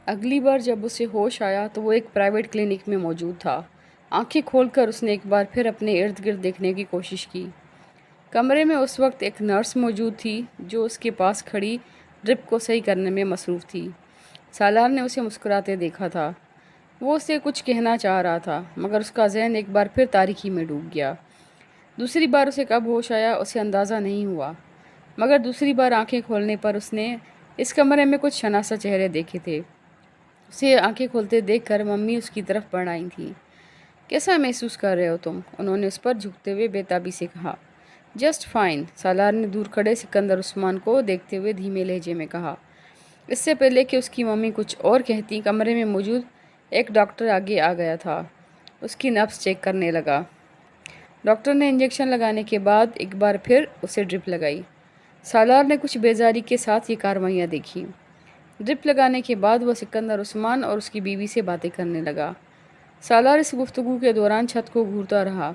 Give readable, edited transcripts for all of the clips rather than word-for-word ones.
اگلی بار جب اسے ہوش آیا تو وہ ایک پرائیویٹ کلینک میں موجود تھا۔ آنکھیں کھول کر اس نے ایک بار پھر اپنے ارد گرد دیکھنے کی کوشش کی۔ کمرے میں اس وقت ایک نرس موجود تھی جو اس کے پاس کھڑی ڈرپ کو صحیح کرنے میں مصروف تھی۔ سالار نے اسے مسکراتے دیکھا تھا۔ وہ اسے کچھ کہنا چاہ رہا تھا مگر اس کا ذہن ایک بار پھر تاریکی میں ڈوب گیا۔ دوسری بار اسے کب ہوش آیا اسے اندازہ نہیں ہوا، مگر دوسری بار آنکھیں کھولنے پر اس نے اس کمرے میں کچھ شناسا چہرے دیکھے تھے۔ اسے آنکھیں کھولتے دیکھ کر ممی اس کی طرف بڑھ آئی تھیں۔ کیسا محسوس کر رہے ہو تم؟ انہوں نے اس پر جھکتے ہوئے بےتابی سے کہا۔ جسٹ فائن، سالار نے دور کھڑے سکندر عثمان کو دیکھتے ہوئے دھیمے لہجے میں کہا۔ اس سے پہلے کہ اس کی ممی کچھ اور کہتی، کمرے میں موجود ایک ڈاکٹر آگے آ گیا تھا۔ اس کی نبض چیک کرنے لگا۔ ڈاکٹر نے انجیکشن لگانے کے بعد ایک بار پھر اسے ڈرپ لگائی۔ سالار نے کچھ بیزاری کے ساتھ یہ کارروائیاں دیکھیں۔ ڈرپ لگانے کے بعد وہ سکندر عثمان اور اس کی بیوی سے باتیں کرنے لگا۔ سالار اس گفتگو کے دوران چھت کو گھورتا رہا۔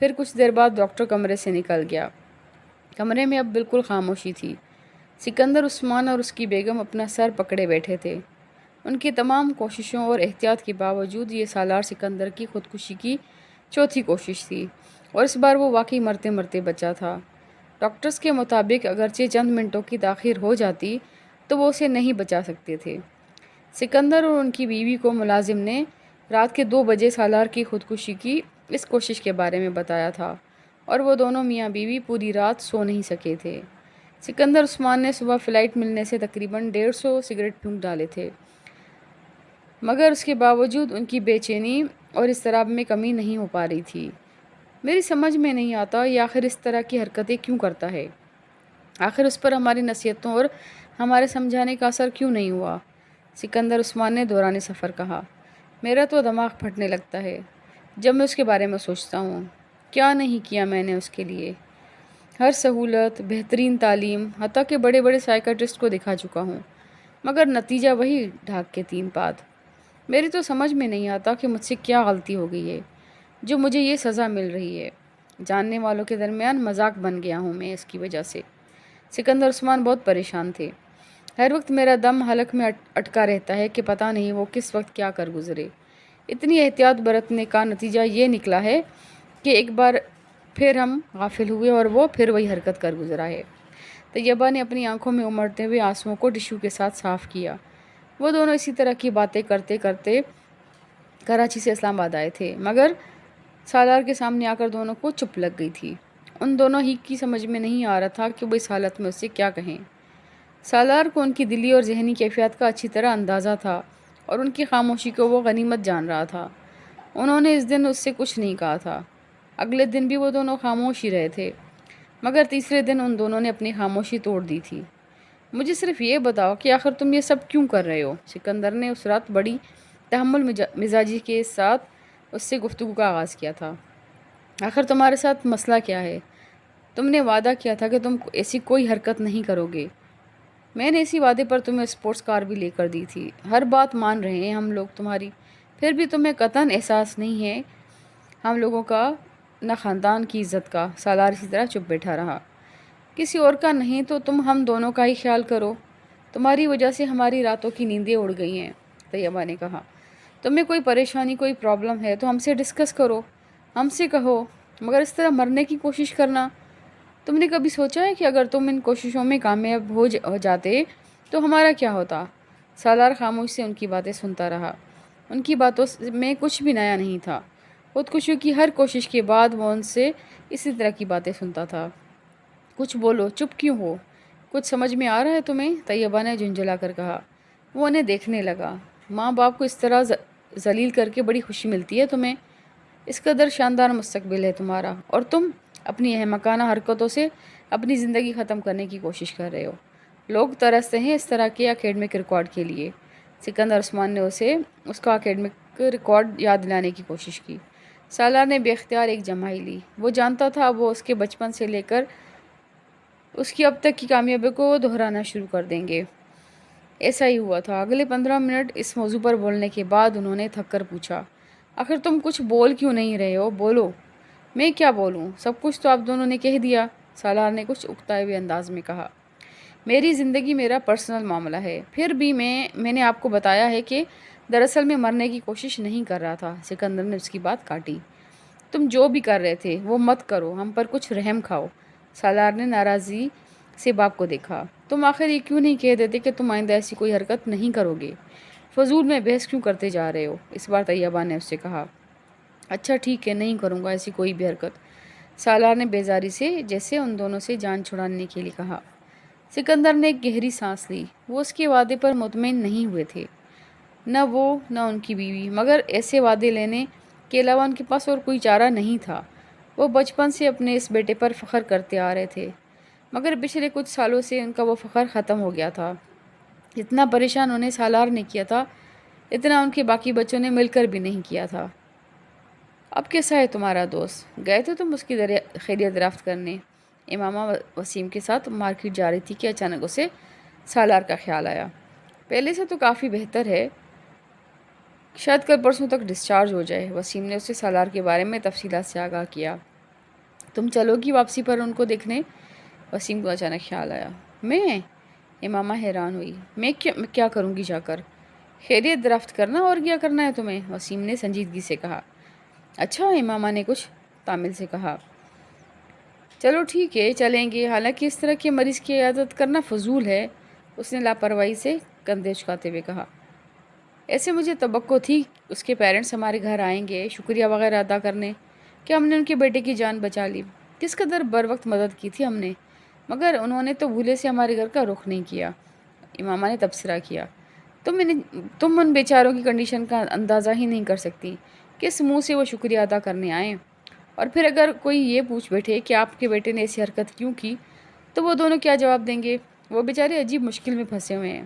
پھر کچھ دیر بعد ڈاکٹر کمرے سے نکل گیا۔ کمرے میں اب بالکل خاموشی تھی۔ سکندر عثمان اور اس کی بیگم اپنا سر پکڑے بیٹھے تھے۔ ان کی تمام کوششوں اور احتیاط کے باوجود یہ سالار سکندر کی خودکشی کی چوتھی کوشش تھی، اور اس بار وہ واقعی مرتے مرتے بچا تھا۔ ڈاکٹرز کے مطابق اگرچہ چند منٹوں کی تاخیر ہو جاتی تو وہ اسے نہیں بچا سکتے تھے۔ سکندر اور ان کی بیوی کو ملازم نے رات کے 2 بجے سالار کی خودکشی کی اس کوشش کے بارے میں بتایا تھا، اور وہ دونوں میاں بیوی پوری رات سو نہیں سکے تھے۔ سکندر عثمان نے صبح فلائٹ ملنے سے تقریباً 150 سگریٹ پھونک ڈالے تھے، مگر اس کے باوجود ان کی بے چینی اور اضطراب میں کمی نہیں ہو پا رہی تھی۔ میری سمجھ میں نہیں آتا یہ آخر اس طرح کی حرکتیں کیوں کرتا ہے؟ آخر اس پر ہماری نصیحتوں اور ہمارے سمجھانے کا اثر کیوں نہیں ہوا؟ سکندر عثمان نے دوران سفر کہا۔ میرا تو دماغ پھٹنے لگتا ہے جب میں اس کے بارے میں سوچتا ہوں۔ کیا نہیں کیا میں نے اس کے لیے؟ ہر سہولت، بہترین تعلیم، حتیٰ کہ بڑے بڑے سائیکٹرسٹ کو دکھا چکا ہوں، مگر نتیجہ وہی ڈھاک کے 3 پات۔ میری تو سمجھ میں نہیں آتا کہ مجھ سے کیا غلطی ہو گئی ہے جو مجھے یہ سزا مل رہی ہے۔ جاننے والوں کے درمیان مذاق بن گیا ہوں میں اس کی وجہ سے۔ سکندر عثمان بہت پریشان تھے۔ ہر وقت میرا دم حلق میں اٹکا رہتا ہے کہ پتہ نہیں وہ کس وقت کیا کر گزرے۔ اتنی احتیاط برتنے کا نتیجہ یہ نکلا ہے کہ ایک بار پھر ہم غافل ہوئے اور وہ پھر وہی حرکت کر گزرا ہے۔ طیبہ نے اپنی آنکھوں میں امڑتے ہوئے آنسوؤں کو ٹشو کے ساتھ صاف کیا۔ وہ دونوں اسی طرح کی باتیں کرتے کرتے کراچی سے اسلام آباد آئے تھے، مگر سالار کے سامنے آ کر دونوں کو چپ لگ گئی تھی۔ ان دونوں ہی کی سمجھ میں نہیں آ رہا تھا کہ وہ اس حالت میں اس سے کیا کہیں۔ سالار کو ان کی دلی اور ذہنی کیفیات کا اچھی طرح اندازہ تھا، اور ان کی خاموشی کو وہ غنیمت جان رہا تھا۔ انہوں نے اس دن اس سے کچھ نہیں کہا تھا۔ اگلے دن بھی وہ دونوں خاموش ہی رہے تھے، مگر تیسرے دن ان دونوں نے اپنی خاموشی توڑ دی تھی۔ مجھے صرف یہ بتاؤ کہ آخر تم یہ سب کیوں کر رہے ہو؟ سکندر نے اس رات بڑی تحمل مزاجی کے ساتھ اس سے گفتگو کا آغاز کیا تھا۔ آخر تمہارے ساتھ مسئلہ کیا ہے؟ تم نے وعدہ کیا تھا کہ تم ایسی کوئی حرکت نہیں کرو گے۔ میں نے اسی وعدے پر تمہیں اسپورٹس کار بھی لے کر دی تھی۔ ہر بات مان رہے ہیں ہم لوگ تمہاری، پھر بھی تمہیں قطعاً احساس نہیں ہے ہم لوگوں کا، نہ خاندان کی عزت کا۔ سالار اسی طرح چپ بیٹھا رہا۔ کسی اور کا نہیں تو تم ہم دونوں کا ہی خیال کرو۔ تمہاری وجہ سے ہماری راتوں کی نیندیں اڑ گئی ہیں، طیبہ نے کہا۔ تمہیں کوئی پریشانی، کوئی پرابلم ہے تو ہم سے ڈسکس کرو، ہم سے کہو، مگر اس طرح مرنے کی کوشش کرنا۔ تم نے کبھی سوچا ہے کہ اگر تم ان کوششوں میں کامیاب ہو جاتے تو ہمارا کیا ہوتا؟ سالار خاموش سے ان کی باتیں سنتا رہا۔ ان کی باتوں میں کچھ بھی نیا نہیں تھا۔ خودکشی کی ہر کوشش کے بعد وہ ان سے اسی طرح کی باتیں سنتا تھا۔ کچھ بولو، چپ کیوں ہو؟ کچھ سمجھ میں آ رہا ہے تمہیں؟ طیبہ نے جھنجھلا کر کہا۔ وہ انہیں دیکھنے لگا۔ ماں باپ کو اس طرح ذلیل کر کے بڑی خوشی ملتی ہے تمہیں؟ اس قدر شاندار مستقبل ہے تمہارا، اور تم اپنی احمقانہ حرکتوں سے اپنی زندگی ختم کرنے کی کوشش کر رہے ہو۔ لوگ ترستے ہیں اس طرح کے اکیڈمک ریکارڈ کے لیے۔ سکندر عثمان نے اسے اس کا اکیڈمک ریکارڈ یاد دلانے کی کوشش کی۔ سالار نے بے اختیار ایک جمائی لی۔ وہ جانتا تھا وہ اس کے بچپن سے لے کر اس کی اب تک کی کامیابی کو دہرانا شروع کر دیں گے۔ ایسا ہی ہوا تھا۔ اگلے 15 منٹ اس موضوع پر بولنے کے بعد انہوں نے تھک کر پوچھا، آخر تم کچھ بول کیوں نہیں رہے ہو؟ بولو۔ میں کیا بولوں؟ سب کچھ تو آپ دونوں نے کہہ دیا، سالار نے کچھ اکتائے ہوئے انداز میں کہا۔ میری زندگی میرا پرسنل معاملہ ہے۔ پھر بھی میں نے آپ کو بتایا ہے کہ دراصل میں مرنے کی کوشش نہیں کر رہا تھا۔ سکندر نے اس کی بات کاٹی۔ تم جو بھی کر رہے تھے وہ مت کرو، ہم پر کچھ رحم کھاؤ۔ سالار نے ناراضی سے باپ کو دیکھا۔ تم آخر یہ کیوں نہیں کہہ دیتے کہ تم آئندہ ایسی کوئی حرکت نہیں کرو گے؟ فضول میں بحث کیوں کرتے جا رہے ہو؟ اس بار طیبہ نے اس سے کہا۔ اچھا ٹھیک ہے، نہیں کروں گا ایسی کوئی بھی حرکت، سالار نے بیزاری سے جیسے ان دونوں سے جان چھڑانے کے لیے کہا۔ سکندر نے ایک گہری سانس لی۔ وہ اس کے وعدے پر مطمئن نہیں ہوئے تھے، نہ وہ نہ ان کی بیوی، مگر ایسے وعدے لینے کے علاوہ ان کے پاس اور کوئی چارہ نہیں تھا۔ وہ بچپن سے اپنے اس بیٹے پر فخر کرتے آ رہے تھے، مگر پچھلے کچھ سالوں سے ان کا وہ فخر ختم ہو گیا تھا۔ جتنا پریشان انہیں سالار نے کیا تھا، اتنا ان کے باقی بچوں نے مل کر بھی نہیں کیا تھا۔ اب کیسا ہے تمہارا دوست؟ گئے تھے تم اس کی خیریت دریافت کرنے؟ امامہ وسیم کے ساتھ مارکیٹ جا رہی تھی کہ اچانک اسے سالار کا خیال آیا۔ پہلے سے تو کافی بہتر ہے، شاید کل پرسوں تک ڈسچارج ہو جائے۔ وسیم نے اسے سالار کے بارے میں تفصیلات سے آگاہ کیا۔ تم چلو گی واپسی پر ان کو دیکھنے؟ وسیم کو اچانک خیال آیا۔ میں؟ امامہ حیران ہوئی۔ میں کیا کروں گی جا کر؟ خیریت دریافت کرنا، اور کیا کرنا ہے تمہیں؟ وسیم نے سنجیدگی سے کہا۔ اچھا، امامہ نے کچھ تامل سے کہا۔ چلو ٹھیک ہے، چلیں گے، حالانکہ اس طرح کے مریض کی عیادت کرنا فضول ہے، اس نے لاپرواہی سے کندھے اچکاتے ہوئے کہا۔ ایسے مجھے توقع تھی اس کے پیرنٹس ہمارے گھر آئیں گے شکریہ وغیرہ ادا کرنے کہ ہم نے ان کے بیٹے کی جان بچا لی۔ کس قدر بر وقت مدد کی تھی ہم نے، مگر انہوں نے تو بھولے سے ہمارے گھر کا رخ نہیں کیا۔ امامہ نے تبصرہ کیا۔ تم ان بیچاروں کی کنڈیشن کا اندازہ ہی نہیں کر سکتی، کس منہ سے وہ شکریہ ادا کرنے آئیں؟ اور پھر اگر کوئی یہ پوچھ بیٹھے کہ آپ کے بیٹے نے ایسی حرکت کیوں کی، تو وہ دونوں کیا جواب دیں گے؟ وہ بیچارے عجیب مشکل میں پھنسے ہوئے ہیں،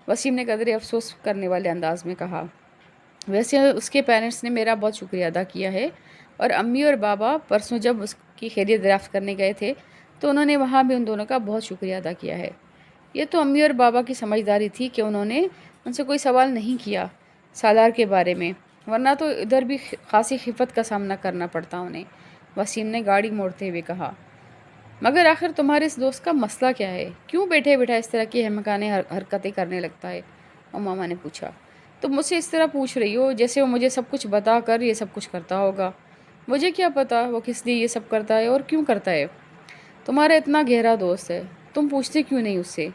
وسیم نے قدرے افسوس کرنے والے انداز میں کہا۔ ویسے اس کے پیرنٹس نے میرا بہت شکریہ ادا کیا ہے، اور امی اور بابا پرسوں جب اس کی خیریت دریافت کرنے گئے تھے تو انہوں نے وہاں بھی ان دونوں کا بہت شکریہ ادا کیا ہے۔ یہ تو امی اور بابا کی سمجھداری تھی کہ انہوں نے ان سے کوئی سوال نہیں کیا سالار کے بارے میں، ورنہ تو ادھر بھی خاصی خفت کا سامنا کرنا پڑتا انہیں، وسیم نے گاڑی موڑتے ہوئے کہا۔ مگر آخر تمہارے اس دوست کا مسئلہ کیا ہے؟ کیوں بیٹھے بیٹھا اس طرح کی احمقانہ حرکتیں کرنے لگتا ہے؟ امامہ نے پوچھا۔ تم مجھ سے اس طرح پوچھ رہی ہو جیسے وہ مجھے سب کچھ بتا کر یہ سب کچھ کرتا ہوگا۔ مجھے کیا پتا وہ کس لیے یہ سب کرتا ہے اور کیوں کرتا ہے؟ تمہارا اتنا گہرا دوست ہے، تم پوچھتے کیوں نہیں اس سے؟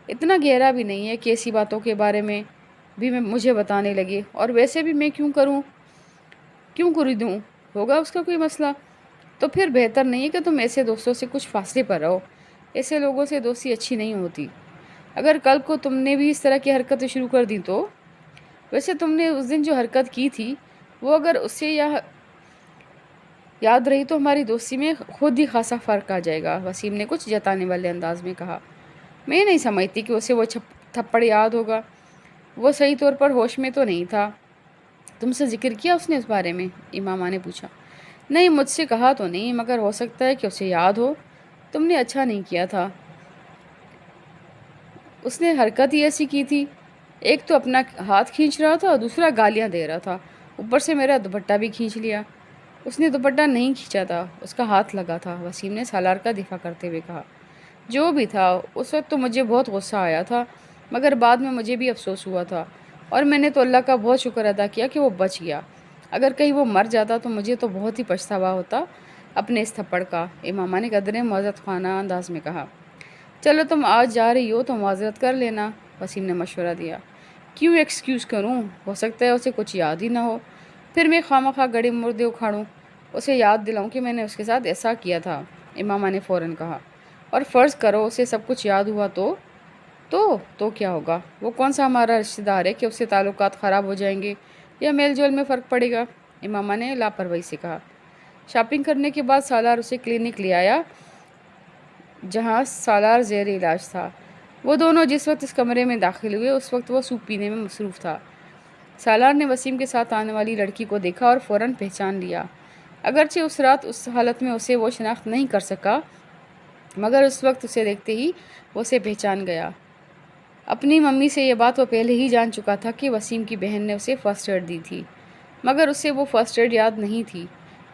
اتنا گہرا بھی نہیں ہے کہ ایسی باتوں کے بارے میں بھی مجھے بتانے لگے، اور ویسے بھی میں کیوں کر دوں؟ ہوگا اس کا کوئی مسئلہ؟ تو پھر بہتر نہیں ہے کہ تم ایسے دوستوں سے کچھ فاصلے پر رہو، ایسے لوگوں سے دوستی اچھی نہیں ہوتی۔ اگر کل کو تم نے بھی اس طرح کی حرکتیں شروع کر دی تو؟ ویسے تم نے اس دن جو حرکت کی تھی وہ اگر اس سے یاد رہی تو ہماری دوستی میں خود ہی خاصا فرق آ جائے گا، وسیم نے کچھ جتانے والے انداز میں کہا۔ میں نہیں سمجھتی کہ اسے وہ تھپڑ یاد ہوگا، وہ صحیح طور پر ہوش میں تو نہیں تھا۔ تم سے ذکر کیا اس نے اس بارے میں؟ امامہ نے پوچھا۔ نہیں، مجھ سے کہا تو نہیں، مگر ہو سکتا ہے کہ اسے یاد ہو۔ تم نے اچھا نہیں کیا تھا، اس نے حرکت ہی ایسی کی تھی، ایک تو اپنا ہاتھ کھینچ رہا تھا اور دوسرا گالیاں دے رہا تھا، اوپر سے میرا دوپٹہ بھی کھینچ لیا۔ اس نے دوپٹہ نہیں کھینچا تھا، اس کا ہاتھ لگا تھا، وسیم نے سالار کا دفاع کرتے ہوئے کہا۔ جو بھی تھا، اس وقت تو مجھے بہت غصہ آیا تھا، مگر بعد میں مجھے بھی افسوس ہوا تھا، اور میں نے تو اللہ کا بہت شکر ادا کیا کہ وہ بچ گیا۔ اگر کہیں وہ مر جاتا تو مجھے تو بہت ہی پچھتاوا ہوتا اپنے اس تھپڑ کا، امامہ نے قدرے معذرت خانہ انداز میں کہا۔ چلو تم آج جا رہی ہو تو معذرت کر لینا، وسیم نے مشورہ دیا۔ کیوں ایکسکیوز کروں؟ ہو سکتا ہے اسے کچھ یاد ہی نہ ہو، پھر میں خواہ گڑے مردے اکھاڑوں، اسے یاد دلاؤں کہ میں نے اس کے ساتھ ایسا کیا تھا، امامہ نے فوراً کہا۔ اور فرض کرو اسے سب کچھ یاد ہوا تو کیا ہوگا؟ وہ کون سا ہمارا رشتہ دار ہے کہ اس سے تعلقات خراب ہو جائیں گے یا میل جول میں فرق پڑے گا؟ امامہ نے لاپرواہی سے کہا۔ شاپنگ کرنے کے بعد سالار اسے کلینک لے آیا جہاں سالار زیر علاج تھا۔ وہ دونوں جس وقت اس کمرے میں داخل ہوئے اس وقت وہ سوپ پینے میں مصروف تھا۔ سالار نے وسیم کے ساتھ آنے والی لڑکی کو دیکھا اور فوراً پہچان لیا، اگرچہ اس رات اس حالت میں اسے وہ شناخت نہیں کر سکا، مگر اس وقت اسے دیکھتے ہی وہ اسے پہچان گیا۔ اپنی ممی سے یہ بات وہ پہلے ہی جان چکا تھا کہ وسیم کی بہن نے اسے فرسٹ ایڈ دی تھی، مگر اسے وہ فرسٹ ایڈ یاد نہیں تھی،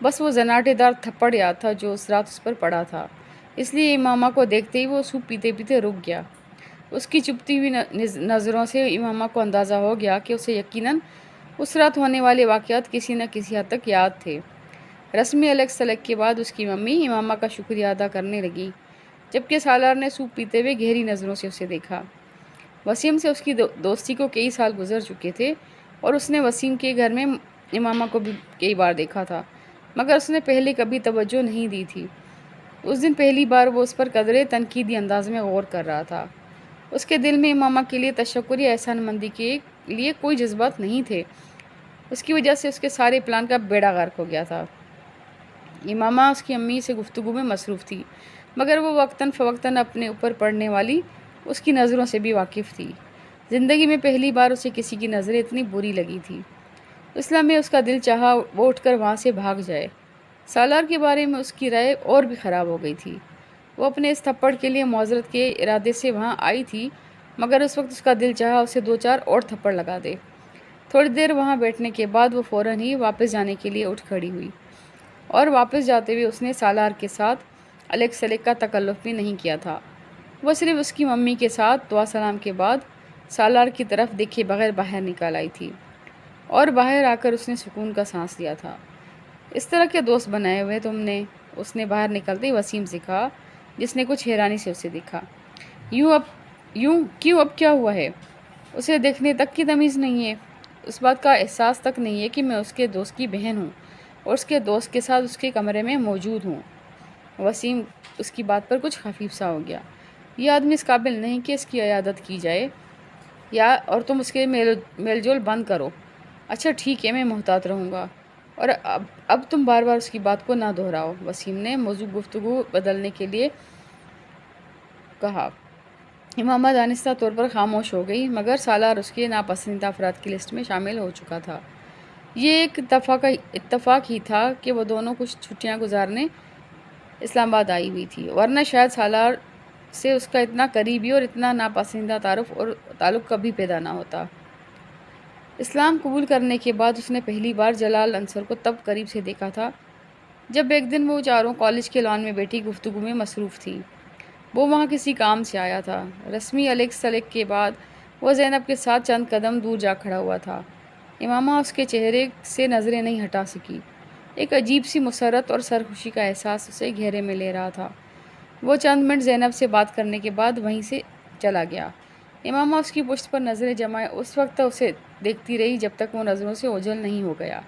بس وہ زناٹے دار تھپڑ یاد تھا جو اس رات اس پر پڑا تھا۔ اس لیے امامہ کو دیکھتے ہی وہ سوپ پیتے پیتے رک گیا۔ اس کی چپتی ہوئی نظروں سے امامہ کو اندازہ ہو گیا کہ اسے یقیناً اس رات ہونے والے واقعات کسی نہ کسی حد تک یاد تھے۔ رسمی الگ سلگ کے بعد اس کی ممی امامہ کا شکریہ ادا کرنے لگی، جبکہ سالار نے سوپ پیتے ہوئے گہری نظروں سے اسے دیکھا۔ وسیم سے اس کی دوستی کو کئی سال گزر چکے تھے اور اس نے وسیم کے گھر میں امامہ کو بھی کئی بار دیکھا تھا، مگر اس نے پہلے کبھی توجہ نہیں دی تھی۔ اس دن پہلی بار وہ اس پر قدرے تنقیدی انداز میں غور کر رہا تھا۔ اس کے دل میں امامہ کے لیے تشکر یا احسان مندی کے لیے کوئی جذبات نہیں تھے۔ اس کی وجہ سے اس کے سارے پلان کا بیڑا غرق ہو گیا تھا۔ امامہ اس کی امی سے گفتگو میں مصروف تھی، مگر وہ وقتاً فوقتاً اپنے اوپر پڑنے والی اس کی نظروں سے بھی واقف تھی۔ زندگی میں پہلی بار اسے کسی کی نظریں اتنی بری لگی تھی۔ اس لمحے اس کا دل چاہا وہ اٹھ کر وہاں سے بھاگ جائے۔ سالار کے بارے میں اس کی رائے اور بھی خراب ہو گئی تھی۔ وہ اپنے اس تھپڑ کے لیے معذرت کے ارادے سے وہاں آئی تھی، مگر اس وقت اس کا دل چاہا اسے 2-4 اور تھپڑ لگا دے۔ تھوڑی دیر وہاں بیٹھنے کے بعد وہ فوراً ہی واپس جانے کے لیے اٹھ کھڑی ہوئی، اور واپس جاتے ہوئے اس نے سالار کے ساتھ الگ سلگ کا تکلف بھی نہیں کیا تھا۔ وہ صرف اس کی ممی کے ساتھ دعا سلام کے بعد سالار کی طرف دیکھے بغیر باہر نکل آئی تھی، اور باہر آ کر اس نے سکون کا سانس لیا تھا۔ اس طرح کے دوست بنائے ہوئے تم نے؟ اس نے باہر نکلتے ہی وسیم سے کہا، جس نے کچھ حیرانی سے اسے دیکھا۔ کیوں اب کیا ہوا ہے؟ اسے دیکھنے تک کی تمیز نہیں ہے، اس بات کا احساس تک نہیں ہے کہ میں اس کے دوست کی بہن ہوں اور اس کے دوست کے ساتھ اس کے کمرے میں موجود ہوں۔ وسیم اس کی بات پر کچھ خفیف سا ہو گیا۔ یہ آدمی اس قابل نہیں کہ اس کی عیادت کی جائے، اور تم اس کے میل جول بند کرو۔ اچھا ٹھیک ہے، میں محتاط رہوں گا، اور اب تم بار بار اس کی بات کو نہ دہراؤ، وسیم نے موضوع گفتگو بدلنے کے لیے کہا۔ امامہ دانستہ طور پر خاموش ہو گئی، مگر سالار اس کے ناپسندیدہ افراد کی لسٹ میں شامل ہو چکا تھا۔ یہ ایک اتفاق ہی تھا کہ وہ دونوں کچھ چھٹیاں گزارنے اسلام آباد آئی ہوئی تھی، ورنہ شاید سالار سے اس کا اتنا قریبی اور اتنا ناپسندیدہ تعلق کبھی پیدا نہ ہوتا۔ اسلام قبول کرنے کے بعد اس نے پہلی بار جلال انصر کو تب قریب سے دیکھا تھا جب ایک دن وہ چاروں کالج کے لان میں بیٹھی گفتگو میں مصروف تھیں۔ وہ وہاں کسی کام سے آیا تھا۔ رسمی الگ سلگ کے بعد وہ زینب کے ساتھ چند قدم دور جا کھڑا ہوا تھا۔ امامہ اس کے چہرے سے نظریں نہیں ہٹا سکی۔ ایک عجیب سی مسرت اور سرخوشی کا احساس اسے گھیرے میں لے رہا تھا۔ وہ چند منٹ زینب سے بات کرنے کے بعد وہیں سے چلا گیا۔ امامہ اس کی پشت پر نظریں جمائے اس وقت اسے دیکھتی رہی جب تک وہ نظروں سے اوجھل نہیں ہو گیا۔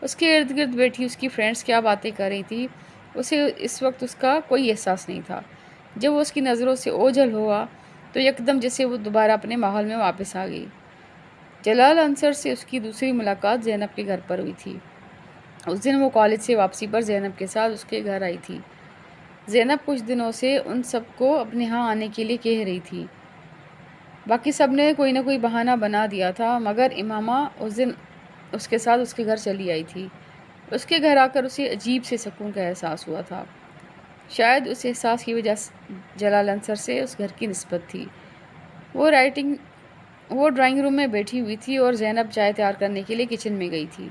اس کے ارد گرد بیٹھی اس کی فرینڈز کیا باتیں کر رہی تھی، اسے اس وقت اس کا کوئی احساس نہیں تھا۔ جب وہ اس کی نظروں سے اوجھل ہوا تو یکدم جیسے وہ دوبارہ اپنے ماحول میں واپس آ گئی۔ جلال انصر سے اس کی دوسری ملاقات زینب کے گھر پر ہوئی تھی۔ اس دن وہ کالج سے واپسی پر زینب کے ساتھ اس کے گھر آئی تھی۔ زینب کچھ دنوں سے ان سب کو اپنے ہاں آنے کے لیے کہہ رہی تھی۔ باقی سب نے کوئی نہ کوئی بہانہ بنا دیا تھا، مگر امامہ اس دن اس کے ساتھ اس کے گھر چلی آئی تھی۔ اس کے گھر آ کر اسے عجیب سے سکون کا احساس ہوا تھا۔ شاید اس احساس کی وجہ جلال انصر سے اس گھر کی نسبت تھی۔ وہ ڈرائنگ روم میں بیٹھی ہوئی تھی اور زینب چائے تیار کرنے کے لیے کچن میں گئی تھی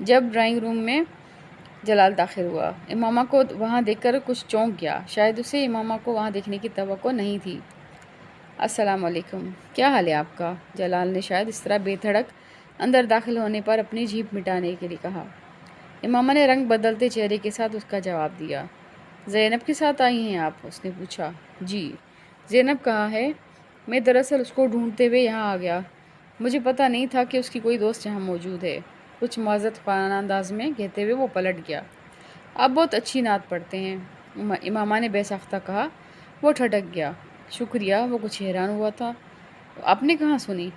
جب ڈرائنگ روم میں جلال داخل ہوا۔ امامہ کو وہاں دیکھ کر کچھ چونک گیا، شاید اسے امامہ کو وہاں دیکھنے کی توقع نہیں تھی۔ السلام علیکم، کیا حال ہے آپ کا؟ جلال نے شاید اس طرح بے دھڑک اندر داخل ہونے پر اپنی جھیپ مٹانے کے لیے کہا۔ امامہ نے رنگ بدلتے چہرے کے ساتھ اس کا جواب دیا۔ زینب کے ساتھ آئی ہیں آپ؟ اس نے پوچھا۔ جی۔ زینب کہاں ہے؟ میں دراصل اس کو ڈھونڈتے ہوئے یہاں آ گیا، مجھے پتہ نہیں تھا کہ اس کی کوئی دوست یہاں موجود ہے، کچھ معذرت خانہ انداز میں کہتے ہوئے وہ پلٹ گیا۔ آپ بہت اچھی نعت پڑھتے ہیں، امامہ نے بے ساختہ کہا۔ وہ ٹھٹک گیا۔ شکریہ، وہ کچھ حیران ہوا تھا۔ آپ نے کہاں سنی؟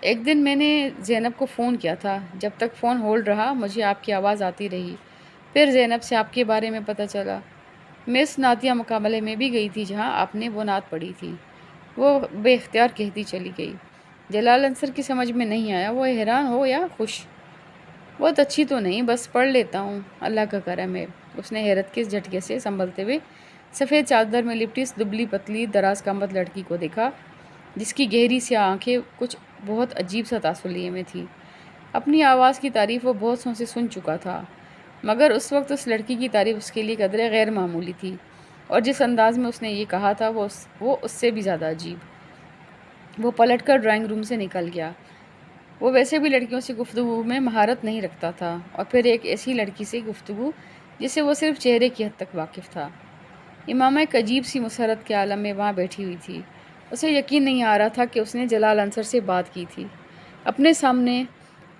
ایک دن میں نے زینب کو فون کیا تھا، جب تک فون ہولڈ رہا مجھے آپ کی آواز آتی رہی، پھر زینب سے آپ کے بارے میں پتہ چلا۔ میں اس نعتیہ مقابلے میں بھی گئی تھی جہاں آپ نے وہ نعت پڑھی تھی، وہ بے اختیار کہتی چلی گئی۔ جلال انصر کی سمجھ میں نہیں آیا، وہ حیران ہو یا خوش؟ بہت اچھی تو نہیں، بس پڑھ لیتا ہوں، اللہ کا کرم ہے۔ اس نے حیرت کے جھٹکے سے سنبھلتے ہوئے سفید چادر میں لپٹی اس دبلی پتلی دراز کمبخت لڑکی کو دیکھا، جس کی گہری سی آنکھیں کچھ بہت عجیب سا تاثر لیے میں تھی۔ اپنی آواز کی تعریف وہ بہت سو سے سن چکا تھا، مگر اس وقت اس لڑکی کی تعریف اس کے لیے قدرے غیر معمولی تھی۔ اور جس انداز میں اس نے یہ کہا تھا وہ اس سے بھی زیادہ عجیب۔ وہ پلٹ کر ڈرائنگ روم سے نکل گیا۔ وہ ویسے بھی لڑکیوں سے گفتگو میں مہارت نہیں رکھتا تھا، اور پھر ایک ایسی لڑکی سے گفتگو جس سے وہ صرف چہرے کی حد تک واقف تھا۔ امامہ ایک عجیب سی مسرت کے عالم میں وہاں بیٹھی ہوئی تھی۔ اسے یقین نہیں آ رہا تھا کہ اس نے جلال انصر سے بات کی تھی، اپنے سامنے،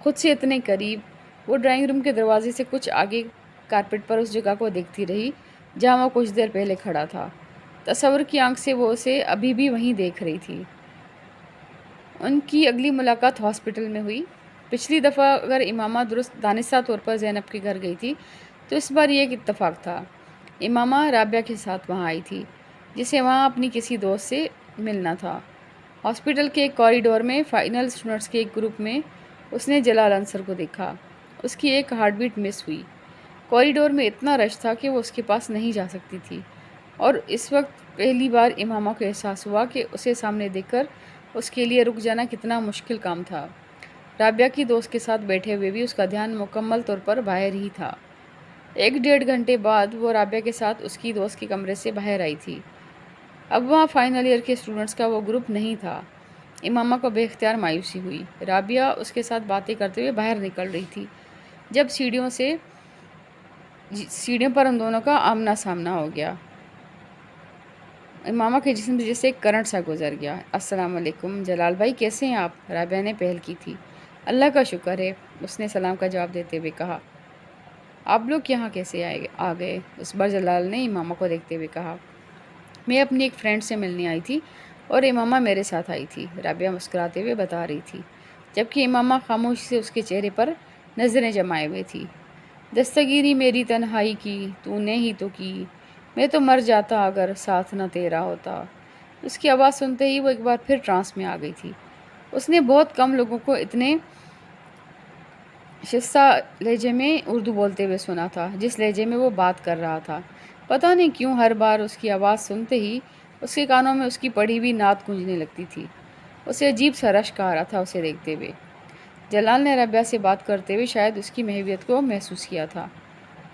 خود سے اتنے قریب۔ وہ ڈرائنگ روم کے دروازے سے کچھ آگے کارپیٹ پر اس جگہ کو دیکھتی رہی جہاں وہ کچھ دیر پہلے کھڑا تھا۔ تصور کی آنکھ سے وہ اسے ابھی بھی وہیں دیکھ رہی تھی۔ ان کی اگلی ملاقات ہاسپٹل میں ہوئی۔ پچھلی دفعہ اگر امامہ درست دانستہ طور پر زینب کے گھر گئی تھی تو اس بار یہ ایک اتفاق تھا۔ امامہ رابعہ کے ساتھ وہاں آئی تھی، جسے وہاں اپنی کسی دوست سے ملنا تھا۔ ہاسپٹل کے ایک کوریڈور میں فائنل اسٹوڈنٹس کے ایک گروپ میں اس نے جلال انصر کو دیکھا۔ اس کی ایک ہارٹ بیٹ مس ہوئی۔ کوریڈور میں اتنا رش تھا کہ وہ اس کے پاس نہیں جا سکتی تھی، اور اس وقت پہلی بار امامہ کو احساس ہوا کہ اسے سامنے دیکھ کر اس کے لیے رک جانا کتنا مشکل کام تھا۔ رابعہ کی دوست کے ساتھ بیٹھے ہوئے بھی اس کا دھیان مکمل طور پر باہر ہی تھا۔ 1-1.5 گھنٹے بعد وہ رابعہ کے ساتھ اس کی دوست کے کمرے سے باہر آئی تھی۔ اب وہاں فائنل ایئر کے اسٹوڈنٹس کا وہ گروپ نہیں تھا۔ امامہ کو بے اختیار مایوسی ہوئی۔ رابعہ اس کے ساتھ باتیں کرتے ہوئے باہر نکل رہی تھی جب سیڑھیوں پر ان دونوں کا آمنا سامنا ہو گیا۔ امامہ کے جسم سے جیسے ایک کرنٹ سا گزر گیا۔ السلام علیکم جلال بھائی، کیسے ہیں آپ؟ رابعہ نے پہل کی تھی۔ اللہ کا شکر ہے، اس نے سلام کا جواب دیتے ہوئے کہا۔ آپ لوگ یہاں کیسے آ گئے؟ اس بار جلال نے امامہ کو دیکھتے ہوئے کہا۔ میں اپنی ایک فرینڈ سے ملنے آئی تھی اور امامہ میرے ساتھ آئی تھی، رابعہ مسکراتے ہوئے بتا رہی تھی، جبکہ امامہ خاموشی سے اس کے چہرے پر نظریں جمائے ہوئے تھی۔ دستگیری میری تنہائی کی تو نے ہی تو کی، میں تو مر جاتا اگر ساتھ نہ تیرا ہوتا۔ اس کی آواز سنتے ہی وہ ایک بار پھر ٹرانس میں آ گئی تھی۔ اس نے بہت کم لوگوں کو اتنے شستہ لہجے میں اردو بولتے ہوئے سنا تھا جس لہجے میں وہ بات کر رہا تھا۔ پتہ نہیں کیوں ہر بار اس کی آواز سنتے ہی اس کے کانوں میں اس کی پڑھی ہوئی نعت گونجنے لگتی تھی۔ اسے عجیب سا رشک آ رہا تھا اسے دیکھتے ہوئے۔ جلال نے رابعہ سے بات کرتے ہوئے شاید اس کی محویت کو محسوس کیا تھا،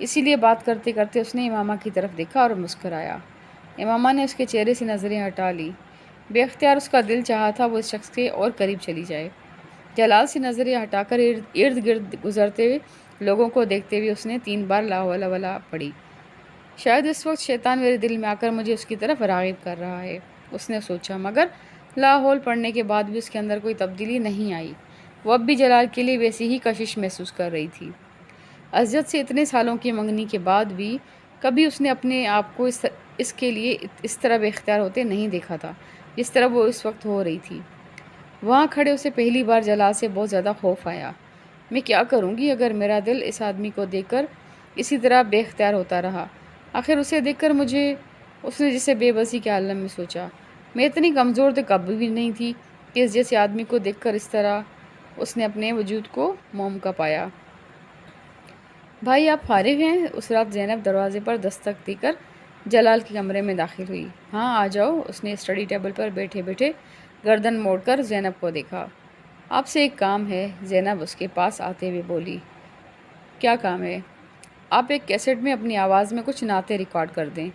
اسی لیے بات کرتے کرتے اس نے امامہ کی طرف دیکھا اور مسکرایا۔ امامہ نے اس کے چہرے سے نظریں ہٹا لی۔ بے اختیار اس کا دل چاہا تھا وہ اس شخص کے اور قریب چلی جائے۔ جلال سے نظریں ہٹا کر ارد گرد گزرتے لوگوں کو دیکھتے ہوئے اس نے 3 بار لا حول ولا پڑھی۔ شاید اس وقت شیطان میرے دل میں آ کر مجھے اس کی طرف راغب کر رہا ہے، اس نے سوچا، مگر لا حول پڑھنے کے بعد بھی اس کے اندر کوئی تبدیلی نہیں آئی۔ وہ اب بھی جلال کے لیے ویسی ہی کشش محسوس کر رہی تھی۔ ازیت سے اتنے سالوں کی منگنی کے بعد بھی کبھی اس نے اپنے آپ کو اس کے لیے اس طرح بے اختیار ہوتے نہیں دیکھا تھا جس طرح وہ اس وقت ہو رہی تھی۔ وہاں کھڑے اسے پہلی بار جلال سے بہت زیادہ خوف آیا۔ میں کیا کروں گی اگر میرا دل اس آدمی کو دیکھ کر اسی طرح بے اختیار ہوتا رہا؟ آخر اسے دیکھ کر اس نے جسے بے بسی کے عالم میں سوچا، میں اتنی کمزور تو کبھی بھی نہیں تھی کہ اس جیسے آدمی کو دیکھ کر اس طرح اس نے اپنے وجود کو موم کا پایا۔ بھائی آپ فارغ ہیں؟ اس رات زینب دروازے پر دستک دے کر جلال کے کمرے میں داخل ہوئی۔ ہاں آ جاؤ، اس نے اسٹڈی ٹیبل پر بیٹھے بیٹھے گردن موڑ کر زینب کو دیکھا۔ آپ سے ایک کام ہے، زینب اس کے پاس آتے ہوئے بولی۔ کیا کام ہے؟ آپ ایک کیسٹ میں اپنی آواز میں کچھ نعتیں ریکارڈ کر دیں،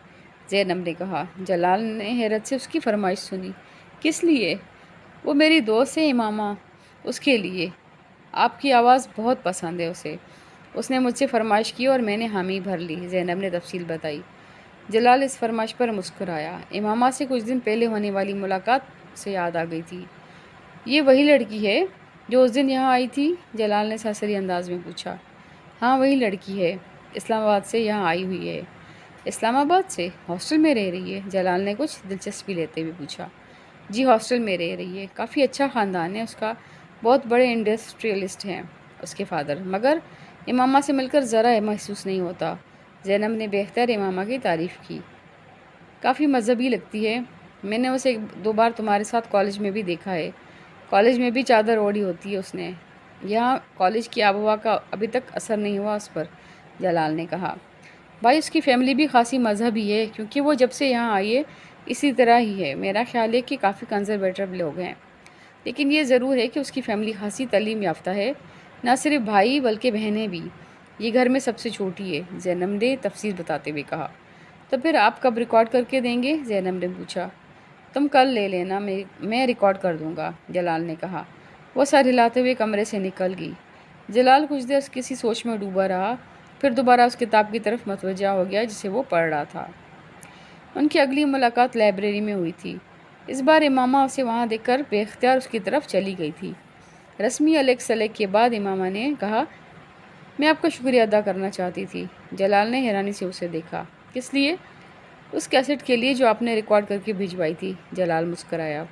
زینب نے کہا۔ جلال نے حیرت سے اس کی فرمائش سنی۔ کس لیے؟ وہ میری دوست ہے امامہ، اس کے لیے۔ آپ کی آواز بہت پسند ہے اسے، اس نے مجھ سے فرمائش کی اور میں نے حامی بھر لی، زینب نے تفصیل بتائی۔ جلال اس فرمائش پر مسکرایا۔ امامہ سے کچھ دن پہلے ہونے والی ملاقات سے یاد آ گئی تھی۔ یہ وہی لڑکی ہے جو اس دن یہاں آئی تھی؟ جلال نے سرسری انداز میں پوچھا۔ ہاں وہی لڑکی ہے، اسلام آباد سے یہاں آئی ہوئی ہے۔ اسلام آباد سے؟ ہاسٹل میں رہ رہی ہے؟ جلال نے کچھ دلچسپی لیتے ہوئے پوچھا۔ جی ہاسٹل میں رہ رہی ہے، کافی اچھا خاندان ہے اس کا، بہت بڑے انڈسٹریلسٹ ہیں اس کے فادر، مگر امامہ سے مل کر ذرا محسوس نہیں ہوتا، زینب نے بے اختیار امامہ کی تعریف کی۔ کافی مذہبی لگتی ہے، میں نے اسے 2 بار تمہارے ساتھ کالج میں بھی دیکھا ہے، کالج میں بھی چادر اوڑھی ہوتی ہے اس نے۔ یہاں کالج کی آب و ہوا کا ابھی تک اثر نہیں ہوا اس پر، جلال نے کہا۔ بھائی اس کی فیملی بھی خاصی مذہبی ہے، کیونکہ وہ جب سے یہاں آئی ہے اسی طرح ہی ہے۔ میرا خیال ہے کہ کافی کنزرویٹو لوگ ہیں، لیکن یہ ضرور ہے کہ اس کی فیملی خاصی تعلیم یافتہ ہے، نہ صرف بھائی بلکہ بہنیں بھی۔ یہ گھر میں سب سے چھوٹی ہے، زینب نے تفصیل بتاتے ہوئے کہا۔ تو پھر آپ کب ریکارڈ کر کے دیں گے؟ زینب نے پوچھا۔ تم کل لے لینا، میں ریکارڈ کر دوں گا، جلال نے کہا۔ وہ سر ہلاتے ہوئے کمرے سے نکل گئی۔ جلال کچھ دیر کسی سوچ میں ڈوبا رہا، پھر دوبارہ اس کتاب کی طرف متوجہ ہو گیا جسے وہ پڑھ رہا تھا۔ ان کی اگلی ملاقات لائبریری میں ہوئی تھی۔ اس بار امامہ اسے وہاں دیکھ کر بے اختیار اس کی طرف چلی گئی تھی۔ رسمی علیک سلیک کے بعد امامہ نے کہا، میں آپ کا شکریہ ادا کرنا چاہتی تھی۔ جلال نے حیرانی سے اسے دیکھا۔ کس لیے؟ اس کیسٹ کے لیے جو آپ نے ریکارڈ کر کے بھجوائی تھی، جلال مسکرایا۔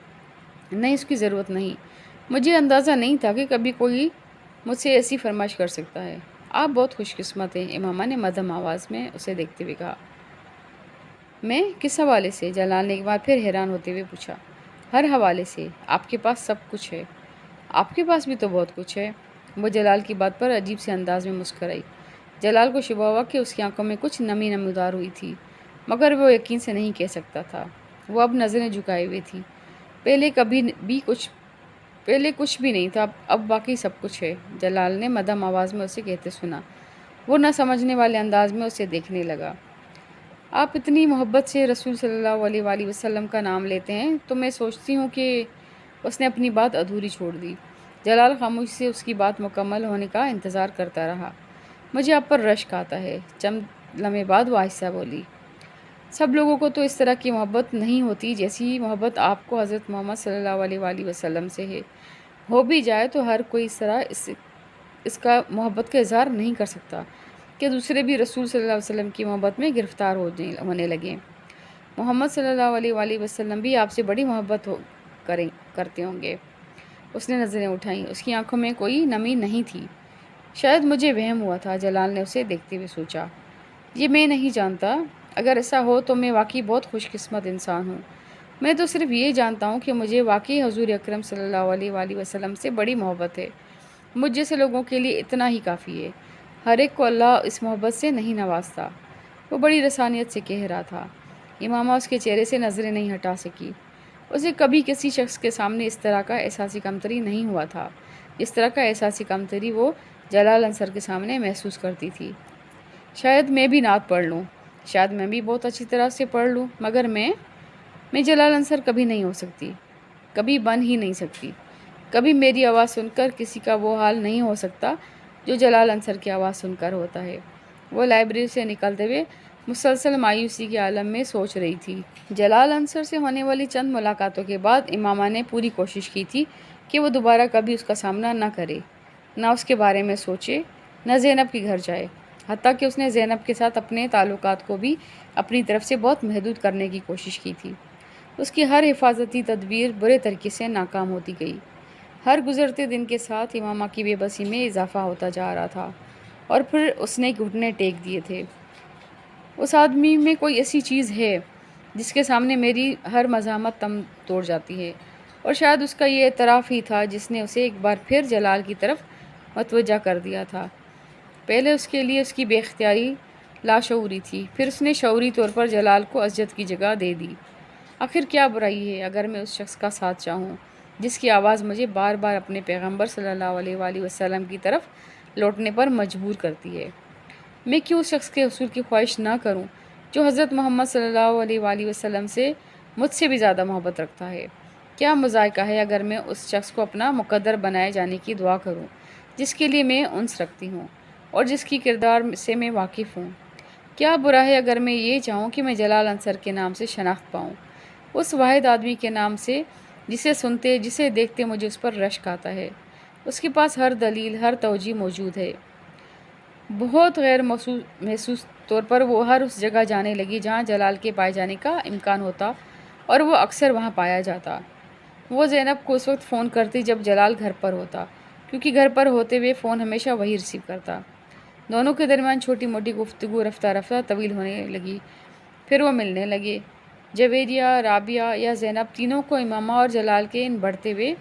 نہیں، اس کی ضرورت نہیں، مجھے اندازہ نہیں تھا کہ کبھی کوئی مجھ سے ایسی فرمائش کر سکتا ہے۔ آپ بہت خوش قسمت ہیں، امامہ نے مدھم آواز میں اسے دیکھتے ہوئے کہا۔ میں؟ کس حوالے سے؟ جلال نے ایک بار پھر حیران ہوتے ہوئے پوچھا۔ ہر حوالے سے، آپ کے پاس سب کچھ ہے۔ آپ کے پاس بھی تو بہت کچھ ہے۔ وہ جلال کی بات پر عجیب سے انداز میں مسکرائی۔ جلال کو شبہ ہوا کہ اس کی آنکھوں میں کچھ نمی نمودار ہوئی تھی، مگر وہ یقین سے نہیں کہہ سکتا تھا۔ وہ اب نظریں جھکائے ہوئے تھی۔ پہلے کچھ بھی نہیں تھا، اب باقی سب کچھ ہے، جلال نے مدھم آواز میں اسے کہتے سنا۔ وہ نہ سمجھنے والے انداز میں اسے دیکھنے لگا۔ آپ اتنی محبت سے رسول صلی اللہ علیہ وآلہ وسلم کا نام لیتے ہیں تو میں سوچتی ہوں کہ اس نے اپنی بات ادھوری چھوڑ دی۔ جلال خاموشی سے اس کی بات مکمل ہونے کا انتظار کرتا رہا۔ مجھے آپ پر رشک آتا ہے، چند لمحے بعد وہ آہستہ بولی۔ سب لوگوں کو تو اس طرح کی محبت نہیں ہوتی جیسی محبت آپ کو حضرت محمد صلی اللہ علیہ وآلہ وسلم سے ہے۔ ہو بھی جائے تو ہر کوئی اس طرح اس کا محبت کا اظہار نہیں کر سکتا کہ دوسرے بھی رسول صلی اللہ علیہ وسلم کی محبت میں گرفتار ہونے لگیں۔ محمد صلی اللہ علیہ وآلہ وسلم بھی آپ سے بڑی محبت کرتے ہوں گے۔ اس نے نظریں اٹھائیں، اس کی آنکھوں میں کوئی نمی نہیں تھی۔ شاید مجھے وہم ہوا تھا، جلال نے اسے دیکھتے ہوئے سوچا۔ یہ میں نہیں جانتا، اگر ایسا ہو تو میں واقعی بہت خوش قسمت انسان ہوں۔ میں تو صرف یہ جانتا ہوں کہ مجھے واقعی حضور اکرم صلی اللہ علیہ وآلہ وسلم سے بڑی محبت ہے۔ مجھ جیسے لوگوں کے لیے اتنا ہی کافی ہے۔ ہر ایک کو اللہ اس محبت سے نہیں نوازتا۔ وہ بڑی رسانیت سے کہہ رہا تھا۔ امامہ اس کے چہرے سے نظریں نہیں ہٹا سکی۔ اسے کبھی کسی شخص کے سامنے اس طرح کا احساسی کمتری نہیں ہوا تھا، جس طرح کا احساسی کمتری وہ جلال انصر کے سامنے محسوس کرتی تھی۔ شاید میں بھی نعت پڑھ لوں، شاید میں بھی بہت اچھی طرح سے پڑھ لوں، مگر میں جلال انصر کبھی نہیں ہو سکتی، کبھی بن ہی نہیں سکتی۔ کبھی میری آواز سن کر کسی کا وہ حال نہیں ہو سکتا جو جلال انصر کی آواز سن کر ہوتا ہے۔ وہ لائبریری سے نکلتے ہوئے مسلسل مایوسی کے عالم میں سوچ رہی تھی۔ جلال انصر سے ہونے والی چند ملاقاتوں کے بعد امامہ نے پوری کوشش کی تھی کہ وہ دوبارہ کبھی اس کا سامنا نہ کرے، نہ اس کے بارے میں سوچے، نہ زینب کے گھر جائے۔ حتیٰ کہ اس نے زینب کے ساتھ اپنے تعلقات کو بھی اپنی طرف سے بہت محدود کرنے کی کوشش کی تھی۔ اس کی ہر حفاظتی تدبیر برے طریقے سے ناکام ہوتی گئی۔ ہر گزرتے دن کے ساتھ امامہ کی بے بسی میں اضافہ ہوتا جا رہا تھا، اور پھر اس نے گھٹنے ٹیک دیے تھے۔ اس آدمی میں کوئی ایسی چیز ہے جس کے سامنے میری ہر مزاحمت تم توڑ جاتی ہے، اور شاید اس کا یہ اعتراف ہی تھا جس نے اسے ایک بار پھر جلال کی طرف متوجہ کر دیا تھا۔ پہلے اس کے لیے اس کی بے اختیاری لاشعوری تھی، پھر اس نے شعوری طور پر جلال کو اذیت کی جگہ دے دی۔ آخر کیا برائی ہے اگر میں اس شخص کا ساتھ چاہوں جس کی آواز مجھے بار بار اپنے پیغمبر صلی اللہ علیہ وآلہ وسلم کی طرف لوٹنے پر مجبور کرتی ہے؟ میں کیوں اس شخص کے حصول کی خواہش نہ کروں جو حضرت محمد صلی اللہ علیہ وآلہ وسلم سے مجھ سے بھی زیادہ محبت رکھتا ہے؟ کیا مذائقہ ہے اگر میں اس شخص کو اپنا مقدر بنائے جانے کی دعا کروں جس کے لیے میں انس رکھتی ہوں اور جس کی کردار سے میں واقف ہوں؟ کیا برا ہے اگر میں یہ چاہوں کہ میں جلال انصر کے نام سے شناخت پاؤں، اس واحد آدمی کے نام سے جسے سنتے جسے دیکھتے مجھے اس پر رشک آتا ہے؟ اس کے پاس ہر دلیل، ہر توجیہ موجود ہے۔ بہت غیر محسوس طور پر وہ ہر اس جگہ جانے لگی جہاں جلال کے پائے جانے کا امکان ہوتا، اور وہ اکثر وہاں پایا جاتا۔ وہ زینب کو اس وقت فون کرتی جب جلال گھر پر ہوتا، کیونکہ گھر پر ہوتے ہوئے فون ہمیشہ وہی ریسیو کرتا۔ دونوں کے درمیان چھوٹی موٹی گفتگو رفتہ رفتہ طویل ہونے لگی، پھر وہ ملنے لگے۔ جویریہ، رابعہ یا زینب تینوں کو امامہ اور جلال کے ان بڑھتے ہوئے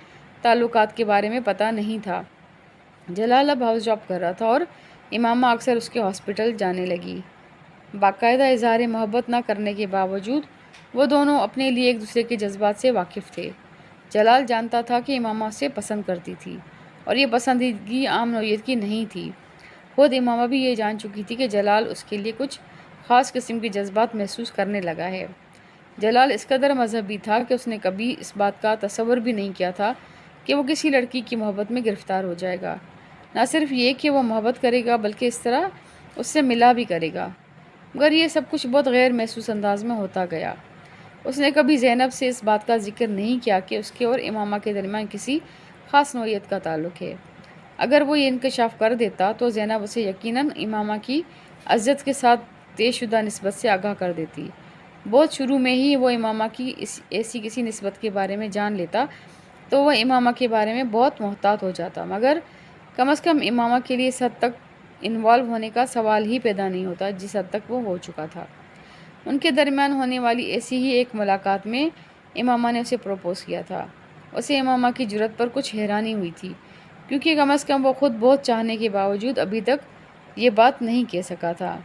تعلقات کے بارے میں پتہ نہیں تھا۔ جلال اب ہاؤس جاب کر رہا تھا اور امامہ اکثر اس کے ہاسپٹل جانے لگی۔ باقاعدہ اظہار محبت نہ کرنے کے باوجود وہ دونوں اپنے لیے ایک دوسرے کے جذبات سے واقف تھے۔ جلال جانتا تھا کہ امامہ اسے پسند کرتی تھی، اور یہ پسندیدگی عام نوعیت کی نہیں تھی۔ خود امامہ بھی یہ جان چکی تھی کہ جلال اس کے لیے کچھ خاص قسم کے جذبات محسوس کرنے لگا ہے۔ جلال اس قدر مذہبی تھا کہ اس نے کبھی اس بات کا تصور بھی نہیں کیا تھا کہ وہ کسی لڑکی کی محبت میں گرفتار ہو جائے گا۔ نہ صرف یہ کہ وہ محبت کرے گا بلکہ اس طرح اس سے ملا بھی کرے گا، مگر یہ سب کچھ بہت غیر محسوس انداز میں ہوتا گیا۔ اس نے کبھی زینب سے اس بات کا ذکر نہیں کیا کہ اس کے اور امامہ کے درمیان کسی خاص نوعیت کا تعلق ہے۔ اگر وہ یہ انکشاف کر دیتا تو زینب اسے یقیناً امامہ کی عزت کے ساتھ طے شدہ نسبت سے آگاہ کر دیتی۔ بہت شروع میں ہی وہ امامہ کی ایسی کسی نسبت کے بارے میں جان لیتا تو وہ امامہ کے بارے میں بہت محتاط ہو جاتا، مگر کم از کم امامہ کے لیے اس حد تک انوالو ہونے کا سوال ہی پیدا نہیں ہوتا جس حد تک وہ ہو چکا تھا۔ ان کے درمیان ہونے والی ایسی ہی ایک ملاقات میں امامہ نے اسے پروپوز کیا تھا۔ اسے امامہ کی جرأت پر کچھ حیرانی ہوئی تھی، کیونکہ کم از کم وہ خود بہت چاہنے کے باوجود ابھی تک یہ بات نہیں کہہ سکا تھا۔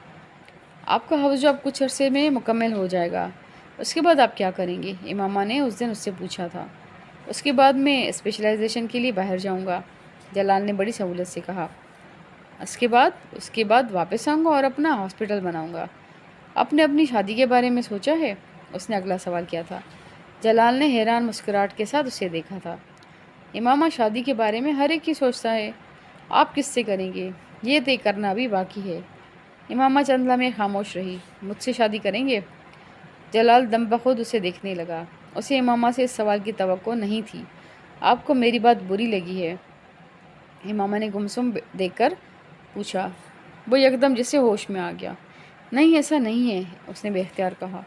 آپ کا ہاؤس جاب کچھ عرصے میں مکمل ہو جائے گا، اس کے بعد آپ کیا کریں گے؟ امامہ نے اس دن اس سے پوچھا تھا۔ اس کے بعد میں اسپیشلائزیشن کے لیے باہر جاؤں گا، جلال نے بڑی سہولت سے کہا۔ اس کے بعد واپس آؤں گا اور اپنا ہاسپٹل بناؤں گا۔ آپ نے اپنی شادی کے بارے میں سوچا ہے؟ اس نے اگلا سوال کیا تھا۔ جلال نے حیران مسکراہٹ کے ساتھ اسے دیکھا تھا۔ امامہ شادی کے بارے میں ہر ایک ہی سوچتا ہے، آپ کس سے کریں گے یہ طے کرنا بھی باقی ہے۔ امامہ چند لمحے خاموش رہی۔ مجھ سے شادی کریں گے؟ جلال دم بخود اسے دیکھنے لگا۔ اسے امامہ سے اس سوال کی توقع نہیں تھی۔ آپ کو میری بات بری لگی ہے؟ امامہ نے گمسم دیکھ کر پوچھا۔ وہ یکدم جیسے ہوش میں آ گیا۔ نہیں، ایسا نہیں ہے، اس نے بے اختیار کہا۔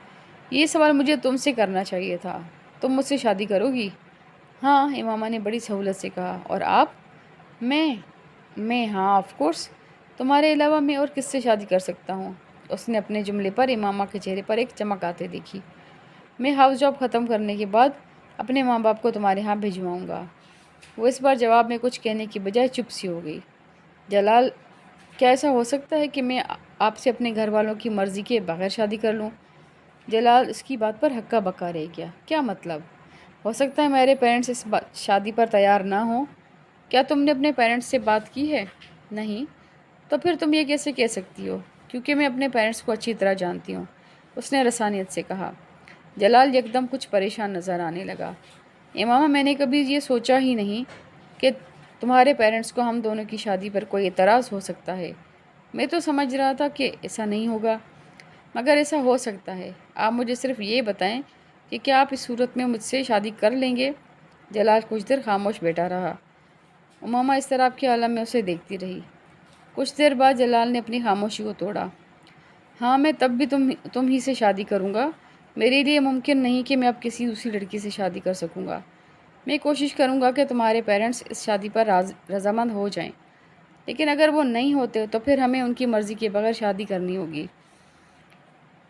یہ سوال مجھے تم سے کرنا چاہیے تھا۔ تم مجھ سے شادی کرو گی؟ ہاں، امامہ نے بڑی سہولت سے کہا۔ اور آپ؟ میں ہاں، آف کورس۔ تمہارے علاوہ میں اور کس سے شادی کر سکتا ہوں؟ اس نے اپنے جملے پر امامہ کے چہرے پر ایک چمک آتے دیکھی۔ میں ہاؤس جاب ختم کرنے کے بعد اپنے ماں باپ کو تمہارے ہاں بھجواؤں گا۔ وہ اس بار جواب میں کچھ کہنے کی بجائے چپ سی ہو گئی۔ جلال، کیا ایسا ہو سکتا ہے کہ میں آپ سے اپنے گھر والوں کی مرضی کے بغیر شادی کر لوں؟ جلال اس کی بات پر ہکا بکا رہ گیا۔ کیا مطلب؟ ہو سکتا ہے میرے پیرنٹس اس شادی پر تیار نہ ہوں۔ کیا تم نے اپنے پیرنٹس سے بات کی ہے؟ نہیں۔ تو پھر تم یہ کیسے کہہ سکتی ہو؟ کیونکہ میں اپنے پیرنٹس کو اچھی طرح جانتی ہوں، اس نے رسانیت سے کہا۔ جلال یکدم کچھ پریشان نظر آنے لگا۔ امامہ، میں نے کبھی یہ سوچا ہی نہیں کہ تمہارے پیرنٹس کو ہم دونوں کی شادی پر کوئی اعتراض ہو سکتا ہے۔ میں تو سمجھ رہا تھا کہ ایسا نہیں ہوگا، مگر ایسا ہو سکتا ہے۔ آپ مجھے صرف یہ بتائیں کہ کیا آپ اس صورت میں مجھ سے شادی کر لیں گے؟ جلال کچھ دیر خاموش بیٹھا رہا۔ امامہ اس طرح کے عالم میں اسے دیکھتی رہی۔ کچھ دیر بعد جلال نے اپنی خاموشی کو توڑا۔ ہاں، میں تب بھی تم ہی سے شادی کروں گا۔ میرے لیے ممکن نہیں کہ میں اب کسی دوسری لڑکی سے شادی کر سکوں گا۔ میں کوشش کروں گا کہ تمہارے پیرنٹس اس شادی پر رضامند ہو جائیں، لیکن اگر وہ نہیں ہوتے تو پھر ہمیں ان کی مرضی کے بغیر شادی کرنی ہوگی۔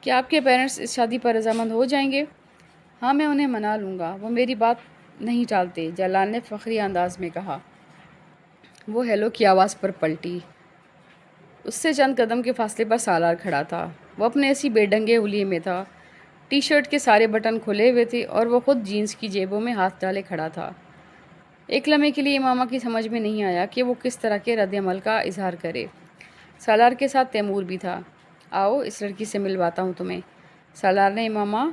کیا آپ کے پیرنٹس اس شادی پر رضامند ہو جائیں گے؟ ہاں، میں انہیں منا لوں گا، وہ میری بات نہیں ٹالتے، جلال نے فخری انداز میں کہا۔ وہ ہیلو کی آواز پر پلٹی۔ اس سے چند قدم کے فاصلے پر سالار کھڑا تھا۔ وہ اپنے ایسی بے ڈنگے حلیے میں تھا۔ ٹی شرٹ کے سارے بٹن کھلے ہوئے تھے اور وہ خود جینس کی جیبوں میں ہاتھ ڈالے کھڑا تھا۔ ایک لمحے کے لیے امامہ کی سمجھ میں نہیں آیا کہ وہ کس طرح کے رد عمل کا اظہار کرے۔ سالار کے ساتھ تیمور بھی تھا۔ آؤ، اس لڑکی سے ملواتا ہوں تمہیں۔ سالار نے امامہ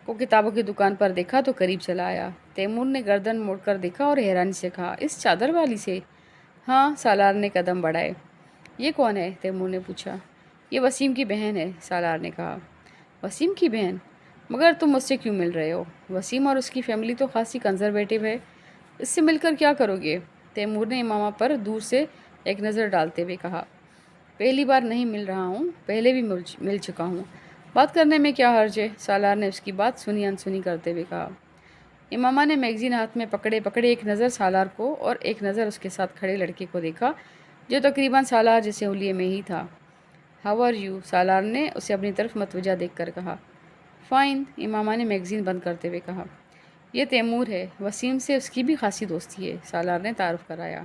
کو کتابوں کی دکان پر دیکھا تو قریب چلا آیا۔ تیمور نے گردن موڑ کر دیکھا اور حیرانی سے کہا، اس چادر والی سے؟ ہاں، سالار نے قدم بڑھائے۔ یہ کون ہے؟ تیمور نے پوچھا۔ یہ وسیم کی بہن ہے، سالار نے کہا۔ وسیم کی بہن؟ مگر تم مجھ سے کیوں مل رہے ہو؟ وسیم اور اس کی فیملی تو خاصی کنزرویٹو ہے، اس سے مل کر کیا کرو گے؟ تیمور نے امامہ پر دور سے ایک نظر ڈالتے ہوئے کہا۔ پہلی بار نہیں مل رہا ہوں، پہلے بھی مل چکا ہوں، بات کرنے میں کیا حرج ہے؟ سالار نے اس کی بات سنی انسنی کرتے ہوئے کہا۔ امامہ نے میگزین ہاتھ میں پکڑے ایک نظر سالار کو اور ایک نظر اس کے ساتھ کھڑے لڑکے کو دیکھا جو تقریباً سالار جیسے حلیے میں ہی تھا۔ How are you? سالار نے اسے اپنی طرف متوجہ دیکھ کر کہا۔ فائن، امامہ نے میگزین بند کرتے ہوئے کہا۔ یہ تیمور ہے، وسیم سے اس کی بھی خاصی دوستی ہے، سالار نے تعارف کرایا۔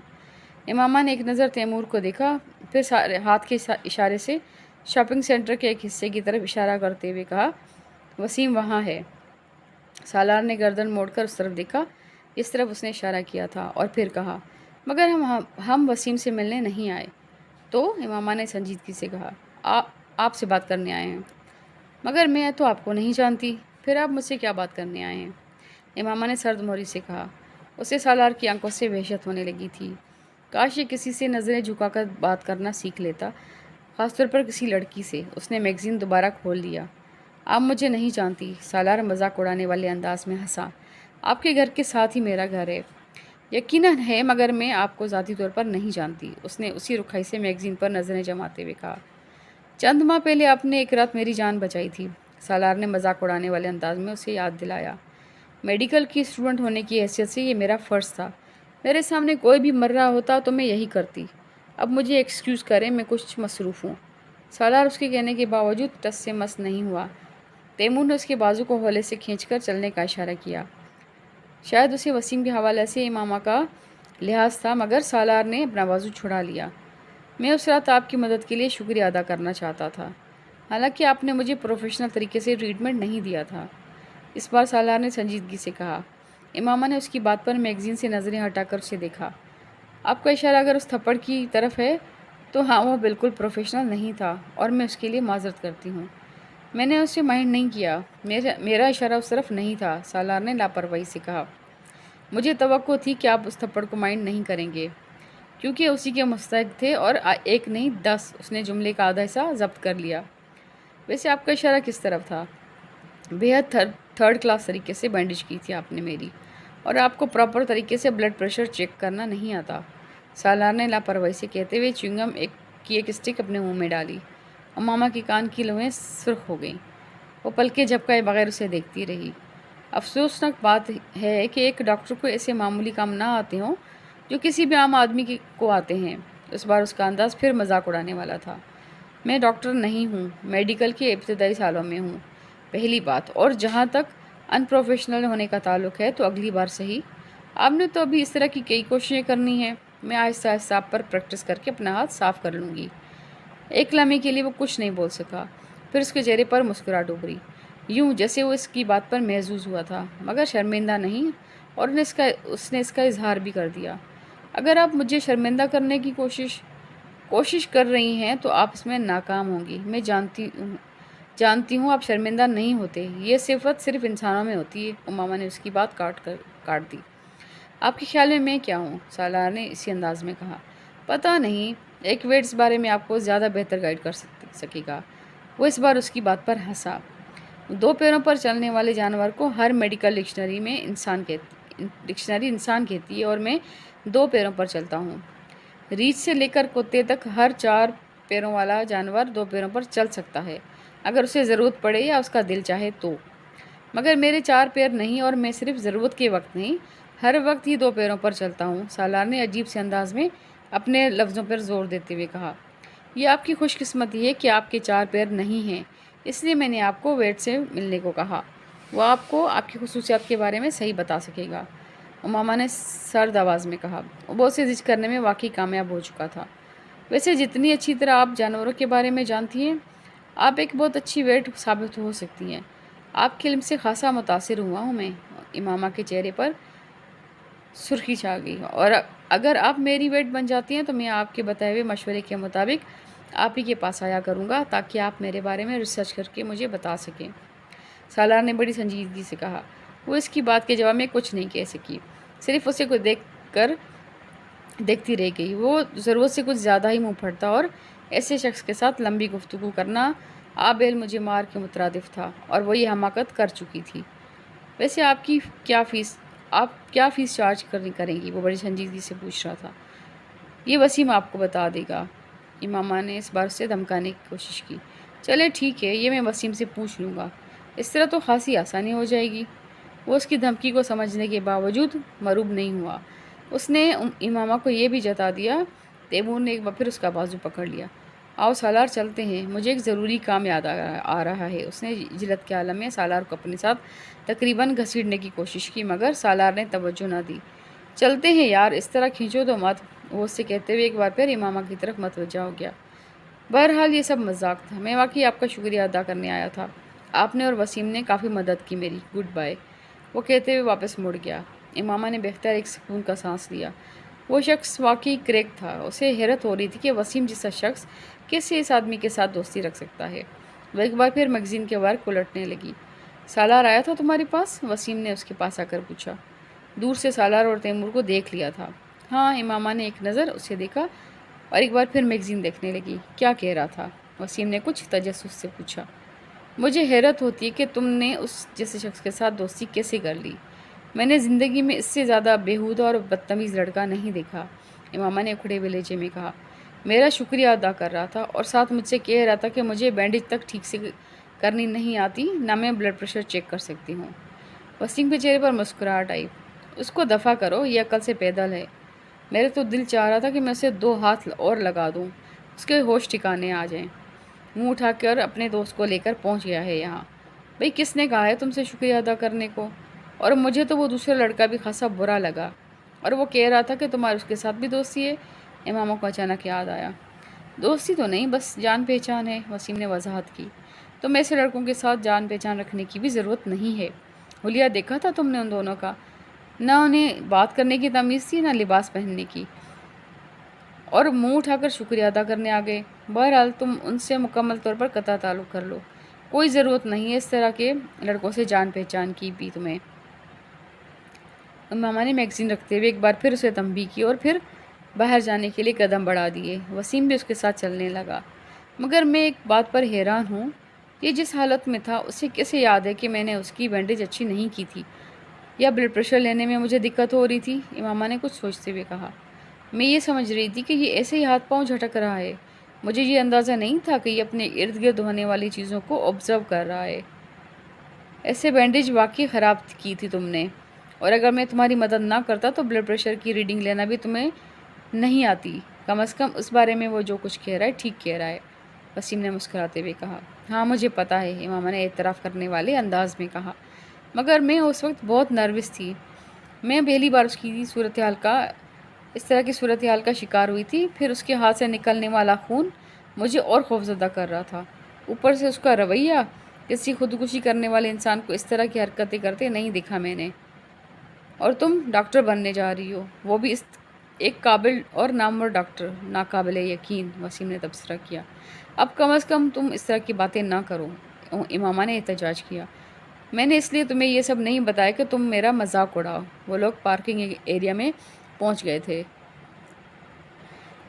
امامہ نے ایک نظر تیمور کو دیکھا، پھر ہاتھ کے اشارے سے شاپنگ سینٹر کے ایک حصے کی طرف اشارہ کرتے ہوئے کہا، وسیم وہاں ہے۔ سالار نے گردن موڑ کر اس طرف دیکھا جس طرف اس نے اشارہ کیا تھا اور پھر کہا، مگر ہم وسیم سے ملنے نہیں آئے۔ تو امامہ نے سنجیدگی سے کہا، آپ سے بات کرنے آئے ہیں۔ مگر میں تو آپ کو نہیں جانتی، پھر آپ مجھ سے کیا بات کرنے آئے ہیں؟ امامہ نے سرد موری سے کہا۔ اسے سالار کی آنکھوں سے وحشت ہونے لگی تھی۔ کاش یہ کسی سے نظریں جھکا کر بات کرنا سیکھ لیتا، خاص طور پر کسی لڑکی سے۔ اس نے میگزین دوبارہ کھول لیا۔ آپ مجھے نہیں جانتی، سالار مذاق اڑانے والے انداز میں ہنسا۔ آپ کے گھر کے ساتھ ہی میرا گھر ہے۔ یقیناً ہے، مگر میں آپ کو ذاتی طور پر نہیں جانتی، اس نے اسی رخائی سے میگزین پر نظریں جماتے ہوئے کہا۔ چند ماہ پہلے آپ نے ایک رات میری جان بچائی تھی، سالار نے مذاق اڑانے والے انداز میں اسے یاد دلایا۔ میڈیکل کی اسٹوڈنٹ ہونے کی حیثیت سے یہ میرا فرض تھا۔ میرے سامنے کوئی بھی مر رہا ہوتا تو میں یہی کرتی۔ اب مجھے ایکسکیوز کریں، میں کچھ مصروف ہوں۔ سالار اس کے کہنے کے باوجود ٹس سے مس نہیں ہوا۔ تیمور نے اس کے بازو کو ہولے سے کھینچ کر چلنے کا اشارہ کیا۔ شاید اسے وسیم کے حوالے سے امامہ کا لحاظ تھا، مگر سالار نے اپنا بازو چھڑا لیا۔ میں اس رات آپ کی مدد کے لیے شکریہ ادا کرنا چاہتا تھا، حالانکہ آپ نے مجھے پروفیشنل طریقے سے ٹریٹمنٹ نہیں دیا تھا۔ اس بار سالار نے سنجیدگی سے کہا۔ امامہ نے اس کی بات پر میگزین سے نظریں ہٹا کر اسے دیکھا۔ آپ کا اشارہ اگر اس تھپڑ کی طرف ہے تو ہاں، وہ بالکل پروفیشنل نہیں تھا اور میں اس کے لیے معذرت کرتی ہوں۔ میں نے اسے مائنڈ نہیں کیا، میرا اشارہ اس طرف نہیں تھا، سالار نے لاپرواہی سے کہا۔ مجھے توقع تھی کہ آپ اس تھپڑ کو مائنڈ نہیں کریں گے، کیونکہ اسی کے مستحق تھے، اور ایک نہیں 10۔ اس نے جملے کا آدھا حصہ ضبط کر لیا۔ ویسے آپ کا اشارہ کس طرف تھا؟ بےحد تھرڈ کلاس طریقے سے بینڈیج کی تھی آپ نے میری، اور آپ کو پراپر طریقے سے بلڈ پریشر چیک کرنا نہیں آتا، سالار نے لاپرواہی سے کہتے ہوئے چیونگم کی ایک اسٹک اپنے منہ میں ڈالی۔ امامہ کے کان کی لوہیں سرخ ہو گئیں۔ وہ پلکیں جھپکائے بغیر اسے دیکھتی رہی۔ افسوسناک بات ہے کہ ایک ڈاکٹر کو ایسے معمولی کام نہ آتے ہوں جو کسی بھی عام آدمی کو آتے ہیں۔ اس بار اس کا انداز پھر مذاق اڑانے والا تھا۔ میں ڈاکٹر نہیں ہوں، میڈیکل کے ابتدائی سالوں میں ہوں، پہلی بات، اور جہاں تک ان پروفیشنل ہونے کا تعلق ہے تو اگلی بار صحیح۔ آپ نے تو ابھی اس طرح کی کئی کوششیں کرنی ہیں۔ میں آہستہ آہستہ آپ پر پریکٹس کر کے اپنا ہاتھ صاف کر لوں گی۔ ایک لمحے کے لیے وہ کچھ نہیں بول سکا، پھر اس کے چہرے پر مسکراہٹ ابھری، یوں جیسے وہ اس کی بات پر محظوظ ہوا تھا، مگر شرمندہ نہیں، اور اس نے اس کا اظہار بھی کر دیا۔ اگر آپ مجھے شرمندہ کرنے کی کوشش کر رہی ہیں تو آپ اس میں ناکام ہوں گی۔ میں جانتی ہوں آپ شرمندہ نہیں ہوتے، یہ صفت صرف انسانوں میں ہوتی ہے۔ امامہ نے اس کی بات کاٹ دی۔ آپ کے خیال میں کیا ہوں؟ سالار نے اسی انداز میں کہا۔ پتہ نہیں، ایک ویٹ اس بارے میں آپ کو زیادہ بہتر گائیڈ کر سکے گا۔ وہ اس بار اس کی بات پر ہنسا۔ 2 پیروں پر چلنے والے جانور کو ہر میڈیکل ڈکشنری انسان کہتی ہے، اور میں 2 پیروں پر چلتا ہوں۔ ریچھ سے لے کر کتے تک ہر 4 پیروں والا جانور 2 پیروں پر چل سکتا ہے، اگر اسے ضرورت پڑے یا اس کا دل چاہے تو۔ مگر میرے 4 پیر نہیں، اور میں صرف ضرورت کے وقت نہیں، ہر وقت ہی 2 پیروں پر چلتا ہوں، سالار نے عجیب سے انداز میں اپنے لفظوں پر زور دیتے ہوئے کہا۔ یہ آپ کی خوش قسمتی ہے کہ آپ کے 4 پیر نہیں ہیں، اس لیے میں نے آپ کو ویٹ سے ملنے کو کہا، وہ آپ کو آپ کی خصوصیات کے بارے میں صحیح بتا سکے گا، امامہ نے سرد آواز میں کہا۔ وہ اسے زج کرنے میں واقعی کامیاب ہو چکا تھا۔ ویسے جتنی اچھی طرح آپ جانوروں کے بارے میں جانتی ہیں، آپ ایک بہت اچھی ویٹ ثابت ہو سکتی ہیں۔ آپ کے علم سے خاصا متاثر ہوا ہوں میں۔ امامہ کے چہرے پر سرخی چھا گئی۔ اور اگر آپ میری ویٹ بن جاتی ہیں تو میں آپ کے بتائے ہوئے مشورے کے مطابق آپ ہی کے پاس آیا کروں گا، تاکہ آپ میرے بارے میں ریسرچ کر کے مجھے بتا سکیں، سالار نے بڑی سنجیدگی سے کہا۔ وہ اس کی بات کے جواب میں کچھ نہیں کہہ سکی، صرف اسے کو دیکھتی رہ گئی۔ وہ ضرورت سے کچھ زیادہ ہی منہ پھٹتا، اور ایسے شخص کے ساتھ لمبی گفتگو کرنا آبیل مجھے مار کے مترادف تھا، اور وہ یہ حماقت کر چکی تھی۔ ویسے آپ کیا فیس چارج کریں گی؟ وہ بڑی سنجیدگی سے پوچھ رہا تھا۔ یہ وسیم آپ کو بتا دے گا، امامہ نے اس بار اسے دھمکانے کی کوشش کی۔ چلے ٹھیک ہے، یہ میں وسیم سے پوچھ لوں گا، اس طرح تو خاصی آسانی ہو جائے گی۔ وہ اس کی دھمکی کو سمجھنے کے باوجود مروب نہیں ہوا۔ اس نے امامہ کو یہ بھی جتا دیا۔ تیمور نے ایک بار پھر اس کا بازو پکڑ لیا۔ آؤ سالار، چلتے ہیں، مجھے ایک ضروری کام یاد آ رہا ہے۔ اس نے جلد کے عالم میں سالار کو اپنے ساتھ تقریباً گھسیٹنے کی کوشش کی، مگر سالار نے توجہ نہ دی۔ چلتے ہیں یار، اس طرح کھینچو تو مت، وہ اس سے کہتے ہوئے ایک بار پھر امامہ کی طرف متوجہ ہو گیا۔ بہرحال یہ سب مذاق تھا، میں واقعی آپ کا شکریہ ادا کرنے آیا تھا۔ آپ نے اور وسیم نے کافی مدد کی میری، گڈ بائے، وہ کہتے ہوئے واپس مڑ گیا۔ امامہ نے بے اختیار ایک سکون کا سانس لیا۔ وہ شخص واقعی کریک تھا۔ اسے حیرت ہو رہی تھی کہ وسیم جیسا شخص کیسے اس آدمی کے ساتھ دوستی رکھ سکتا ہے۔ وہ ایک بار پھر میگزین کے ورق الٹنے لگی۔ سالار آیا تھا تمہارے پاس؟ وسیم نے اس کے پاس آ کر پوچھا۔ دور سے سالار اور تیمور کو دیکھ لیا تھا۔ ہاں، امامہ نے ایک نظر اسے دیکھا اور ایک بار پھر میگزین دیکھنے لگی۔ کیا کہہ رہا تھا؟ وسیم نے کچھ تجسس سے پوچھا۔ مجھے حیرت ہوتی ہے کہ تم نے اس جیسے شخص کے ساتھ دوستی کیسے کر لی۔ میں نے زندگی میں اس سے زیادہ بیہودہ اور بدتمیز لڑکا نہیں دیکھا، امامہ نے اکھڑے ہوئے لہجے میں کہا۔ میرا شکریہ ادا کر رہا تھا اور ساتھ مجھ سے کہہ رہا تھا کہ مجھے بینڈیج تک ٹھیک سے کرنی نہیں آتی، نہ میں بلڈ پریشر چیک کر سکتی ہوں۔ وسیم کے چہرے پر مسکراہٹ آئی۔ اس کو دفع کرو، یہ عقل سے پیدل ہے۔ میرے تو دل چاہ رہا تھا کہ میں اسے 2 ہاتھ اور لگا دوں، اس کے ہوش ٹھکانے آ جائیں۔ منہ اٹھا کر اپنے دوست کو لے کر پہنچ گیا ہے یہاں۔ بھئی کس نے کہا ہے تم سے شکریہ ادا کرنے کو؟ اور مجھے تو وہ دوسرا لڑکا بھی خاصا برا لگا، اور وہ کہہ رہا تھا کہ تمہاری اس کے ساتھ بھی دوستی ہے۔ امامہ کو اچانک یاد آیا۔ دوستی تو نہیں، بس جان پہچان ہے، وسیم نے وضاحت کی۔ تم ایسے لڑکوں کے ساتھ جان پہچان رکھنے کی بھی ضرورت نہیں ہے۔ حلیہ دیکھا تھا تم نے ان دونوں کا؟ نہ انہیں بات کرنے کی تمیز تھی، نہ لباس پہننے کی، اور منہ اٹھا کر شکریہ ادا کرنے آ گئے۔ بہرحال تم ان سے مکمل طور پر قطع تعلق کر لو، کوئی ضرورت نہیں ہے اس طرح کے لڑکوں سے جان پہچان کی بھی تمہیں۔ امامہ نے میگزین رکھتے ہوئے ایک بار پھر اسے تنبیہ کی اور پھر باہر جانے کے لیے قدم بڑھا دیے۔ وسیم بھی اس کے ساتھ چلنے لگا۔ مگر میں ایک بات پر حیران ہوں، یہ جس حالت میں تھا اسے کیسے یاد ہے کہ میں نے اس کی بینڈیج اچھی نہیں کی تھی، یا بلڈ پریشر لینے میں مجھے دقت ہو رہی تھی؟ امامہ نے کچھ سوچتے ہوئے کہا۔ میں یہ سمجھ رہی تھی کہ یہ ایسے ہی ہاتھ پاؤں جھٹک رہا ہے، مجھے یہ اندازہ نہیں تھا کہ یہ اپنے ارد گرد ہونے والی چیزوں کو آبزرو کر رہا ہے۔ ایسے بینڈیج واقعی خراب کی تھی تم نے، اور اگر میں تمہاری مدد نہ کرتا تو بلڈ پریشر کی ریڈنگ لینا بھی تمہیں نہیں آتی۔ کم از کم اس بارے میں وہ جو کچھ کہہ رہا ہے ٹھیک کہہ رہا ہے، وسیم نے مسکراتے ہوئے کہا۔ ہاں مجھے پتہ ہے، امامہ نے اعتراف کرنے والے انداز میں کہا، مگر میں اس وقت بہت نروس تھی۔ میں پہلی بار اس طرح کی صورتحال کا شکار ہوئی تھی، پھر اس کے ہاتھ سے نکلنے والا خون مجھے اور خوفزدہ کر رہا تھا۔ اوپر سے اس کا رویہ، کسی خودکشی کرنے والے انسان کو اس طرح کی حرکتیں کرتے نہیں دیکھا میں نے۔ اور تم ڈاکٹر بننے جا رہی ہو، وہ بھی ایک قابل اور نامور ڈاکٹر۔ ناقابل یقین، وسیم نے تبصرہ کیا۔ اب کم از کم تم اس طرح کی باتیں نہ کرو، امامہ نے احتجاج کیا۔ میں نے اس لیے تمہیں یہ سب نہیں بتایا کہ تم میرا مذاق اڑاؤ۔ وہ لوگ پارکنگ ایریا میں پہنچ گئے تھے۔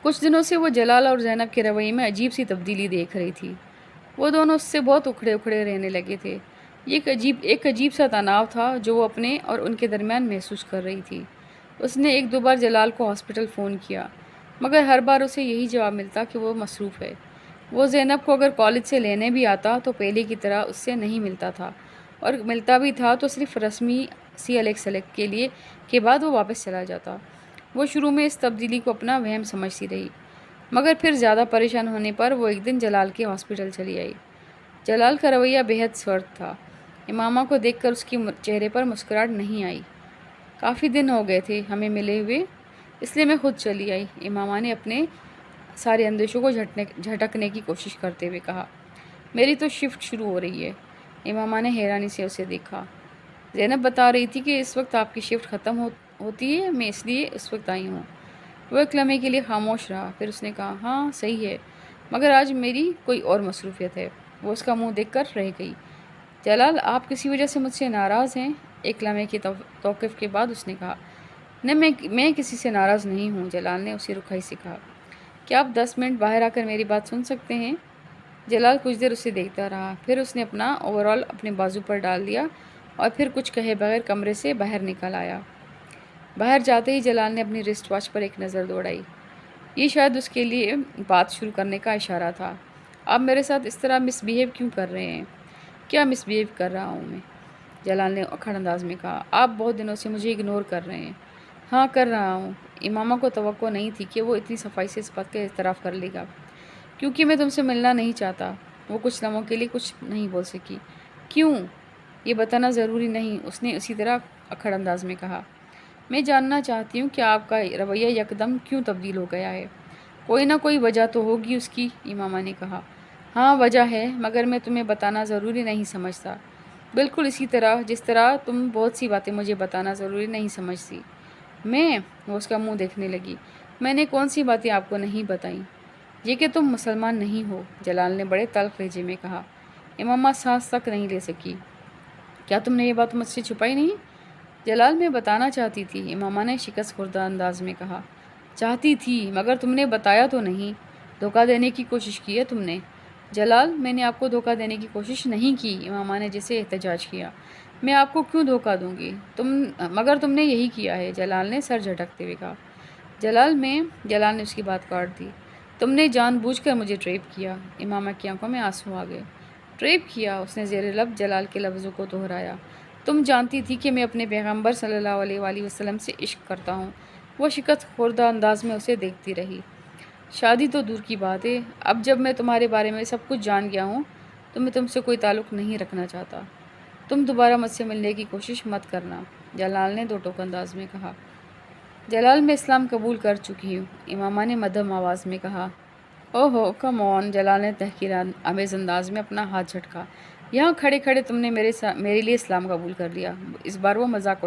کچھ دنوں سے وہ جلال اور زینب کے رویے میں عجیب سی تبدیلی دیکھ رہی تھی۔ وہ دونوں اس سے بہت اکھڑے اکھڑے رہنے لگے تھے۔ یہ ایک عجیب سا تناؤ تھا جو وہ اپنے اور ان کے درمیان محسوس کر رہی تھی۔ اس نے 1-2 بار جلال کو ہاسپٹل فون کیا، مگر ہر بار اسے یہی جواب ملتا کہ وہ مصروف ہے۔ وہ زینب کو اگر کالج سے لینے بھی آتا تو پہلے کی طرح اس سے نہیں ملتا تھا، اور ملتا بھی تھا تو صرف رسمی سی الیک سلیک کے لیے، کے بعد وہ واپس چلا جاتا۔ وہ شروع میں اس تبدیلی کو اپنا وہم سمجھتی رہی، مگر پھر زیادہ پریشان ہونے پر وہ ایک دن جلال کے ہاسپٹل چلی آئی۔ جلال کا رویہ بہت سرد تھا۔ امامہ کو دیکھ کر اس کے چہرے پر مسکراہٹ نہیں آئی۔ کافی دن ہو گئے تھے ہمیں ملے ہوئے، اس لیے میں خود چلی آئی، امامہ نے اپنے سارے اندیشوں کو جھٹکنے کی کوشش کرتے ہوئے کہا۔ میری تو شفٹ شروع ہو رہی ہے، امامہ نے حیرانی سے اسے دیکھا۔ زینب بتا رہی تھی کہ اس وقت آپ کی شفٹ ختم ہوتی ہے، میں اس لیے اس وقت آئی ہوں۔ وہ ایک لمحے کے لیے خاموش رہا، پھر اس نے کہا، ہاں صحیح ہے، مگر آج میری کوئی اور مصروفیت ہے۔ وہ اس کا منہ دیکھ کر رہ گئی۔ جلال، آپ کسی وجہ سے مجھ سے ناراض ہیں؟ ایک لمحے کی توقف کے بعد اس نے کہا۔ نہیں، میں کسی سے ناراض نہیں ہوں، جلال نے اسی رکھائی سے کہا۔ کیا آپ 10 منٹ باہر آ کر میری بات سن سکتے ہیں؟ جلال کچھ دیر اسے دیکھتا رہا، پھر اس نے اپنا اوور آل اپنے بازو پر ڈال دیا اور پھر کچھ کہے بغیر کمرے سے باہر نکل آیا۔ باہر جاتے ہی جلال نے اپنی رسٹ واچ پر ایک نظر دوڑائی۔ یہ شاید اس کے لیے بات شروع کرنے کا اشارہ تھا۔ آپ میرے ساتھ اس طرح مس بیہیو کیوں کر رہے ہیں؟ کیا مس بیہیو کر رہا ہوں میں؟ جلال نے اکھڑ انداز میں کہا۔ آپ بہت دنوں سے مجھے اگنور کر رہے ہیں۔ ہاں کر رہا ہوں۔ امامہ کو توقع نہیں تھی کہ وہ اتنی صفائی سے اس بات کا اعتراف کر لے گا۔ کیونکہ میں تم سے ملنا نہیں چاہتا۔ وہ کچھ لمحوں کے لیے کچھ نہیں بول سکی۔ کیوں؟ یہ بتانا ضروری نہیں، اس نے اسی طرح اکھڑ انداز میں کہا۔ میں جاننا چاہتی ہوں کہ آپ کا رویہ یکدم کیوں تبدیل ہو گیا ہے؟ کوئی نہ کوئی وجہ تو ہوگی اس کی، امامہ نے کہا۔ ہاں وجہ ہے، مگر میں تمہیں بتانا ضروری نہیں سمجھتا، بالکل اسی طرح جس طرح تم بہت سی باتیں مجھے بتانا ضروری نہیں سمجھتی۔ میں؟ وہ اس کا منہ دیکھنے لگی۔ میں نے کون سی باتیں آپ کو نہیں بتائیں؟ یہ کہ تم مسلمان نہیں ہو، جلال نے بڑے تلخ لہجے میں کہا۔ امامہ سانس تک نہیں لے سکی۔ کیا تم نے یہ بات مجھ سے چھپائی نہیں؟ جلال میں بتانا چاہتی تھی، امامہ نے شکست خوردہ انداز میں کہا۔ چاہتی تھی، مگر تم نے بتایا تو نہیں۔ دھوکہ دینے کی کوشش کی ہے تم نے۔ جلال، میں نے آپ کو دھوکہ دینے کی کوشش نہیں کی، امامہ نے جیسے احتجاج کیا۔ میں آپ کو کیوں دھوکہ دوں گی؟ مگر تم نے یہی کیا ہے، جلال نے سر جھٹکتے ہوئے کہا۔ جلال نے اس کی بات کاٹ دی۔ تم نے جان بوجھ کر مجھے ٹریپ کیا۔ امامہ کی آنکھوں میں آنسو آ گئے۔ ٹریپ کیا؟ اس نے زیر لب جلال کے لفظوں کو دہرایا۔ تم جانتی تھی کہ میں اپنے پیغمبر صلی اللہ علیہ وآلہ وسلم سے عشق کرتا ہوں۔ وہ شکست خوردہ انداز میں اسے دیکھتی رہی۔ شادی تو دور کی بات ہے، اب جب میں تمہارے بارے میں سب کچھ جان گیا ہوں تو میں تم سے کوئی تعلق نہیں رکھنا چاہتا۔ تم دوبارہ مجھ سے ملنے کی کوشش مت کرنا، جلال نے دو ٹوک انداز میں کہا۔ جلال، میں اسلام قبول کر چکی ہوں، امامہ نے مدھم آواز میں کہا۔ اوہو کم آن، جلال نے تحقیر آمیز انداز میں اپنا ہاتھ جھٹکا۔ یہاں کھڑے کھڑے تم نے میرے لیے اسلام قبول کر لیا؟ اس بار وہ مذاق